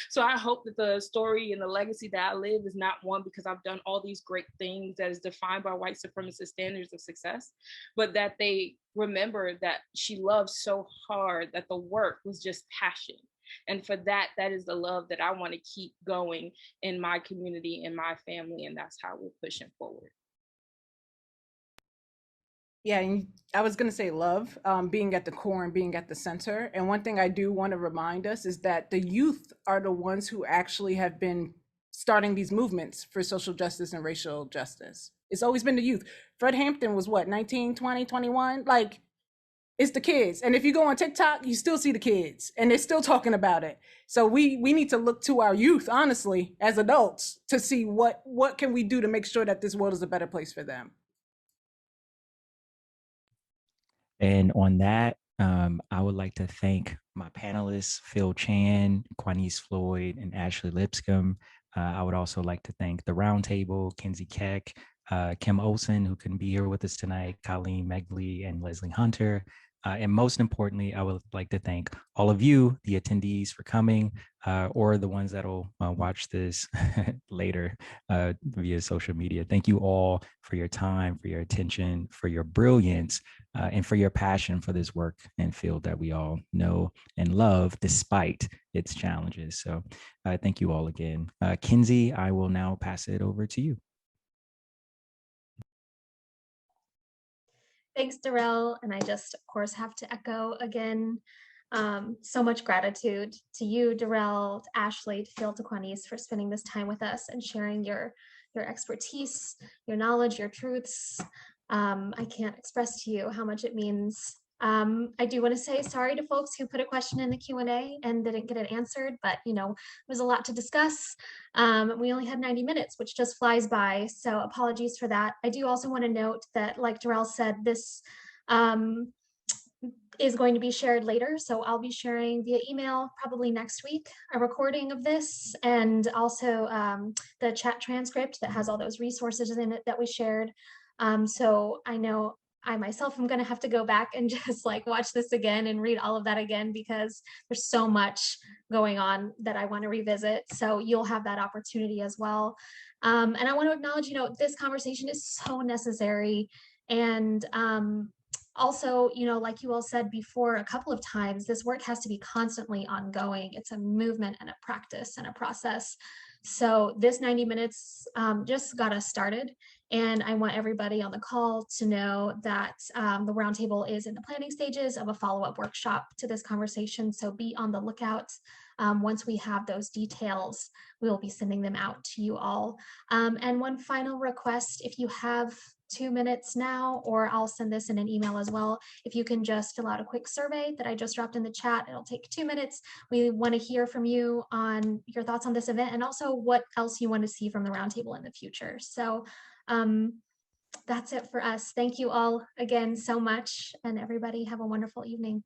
So I hope that the story and the legacy that I live is not one because I've done all these great things that is defined by white supremacist standards of success, but that they remember that she loved so hard that the work was just passion. And for that, that is the love that I want to keep going in my community, in my family, and that's how we're pushing forward. Yeah, and I was going to say love, being at the core and being at the center. And one thing I do want to remind us is that the youth are the ones who actually have been starting these movements for social justice and racial justice. It's always been the youth. Fred Hampton was what, 19, 20, 21? Like, it's the kids. And if you go on TikTok, you still see the kids and they're still talking about it. So we need to look to our youth, honestly, as adults, to see what can we do to make sure that this world is a better place for them. And on that, I would like to thank my panelists, Phil Chan, Quanice Floyd, and Ashley Lipscomb. I would also like to thank the Roundtable, Kinsey Keck, Kim Olson, who couldn't be here with us tonight, Colleen Megley, and Leslie Hunter. And most importantly, I would like to thank all of you, the attendees, for coming, or the ones that'll watch this later via social media. Thank you all for your time, for your attention, for your brilliance, and for your passion for this work and field that we all know and love despite its challenges. So thank you all again. Kinsey, I will now pass it over to you. Thanks, Darrell. And I just, of course, have to echo again, so much gratitude to you, Darrell, to Ashley, to Phil, to Quanice for spending this time with us and sharing your expertise, your knowledge, your truths. I can't express to you how much it means. I do want to say sorry to folks who put a question in the Q&A and didn't get it answered, but you know, there was a lot to discuss. We only had 90 minutes, which just flies by. So apologies for that. I do also want to note that, like Darrell said, this is going to be shared later. So I'll be sharing via email probably next week a recording of this, and also the chat transcript that has all those resources in it that we shared. So I know I myself am going to have to go back and just like watch this again and read all of that again, because there's so much going on that I want to revisit. So you'll have that opportunity as well. And I want to acknowledge, you know, this conversation is so necessary. And also, you know, like you all said before a couple of times, this work has to be constantly ongoing. It's a movement and a practice and a process. So this 90 minutes just got us started. And I want everybody on the call to know that the Roundtable is in the planning stages of a follow-up workshop to this conversation. So be on the lookout. Once we have those details, we will be sending them out to you all. And one final request, if you have 2 minutes now, or I'll send this in an email as well. If you can just fill out a quick survey that I just dropped in the chat, it'll take 2 minutes. We want to hear from you on your thoughts on this event and also what else you want to see from the Roundtable in the future. So that's it for us. Thank you all again so much, and everybody have a wonderful evening.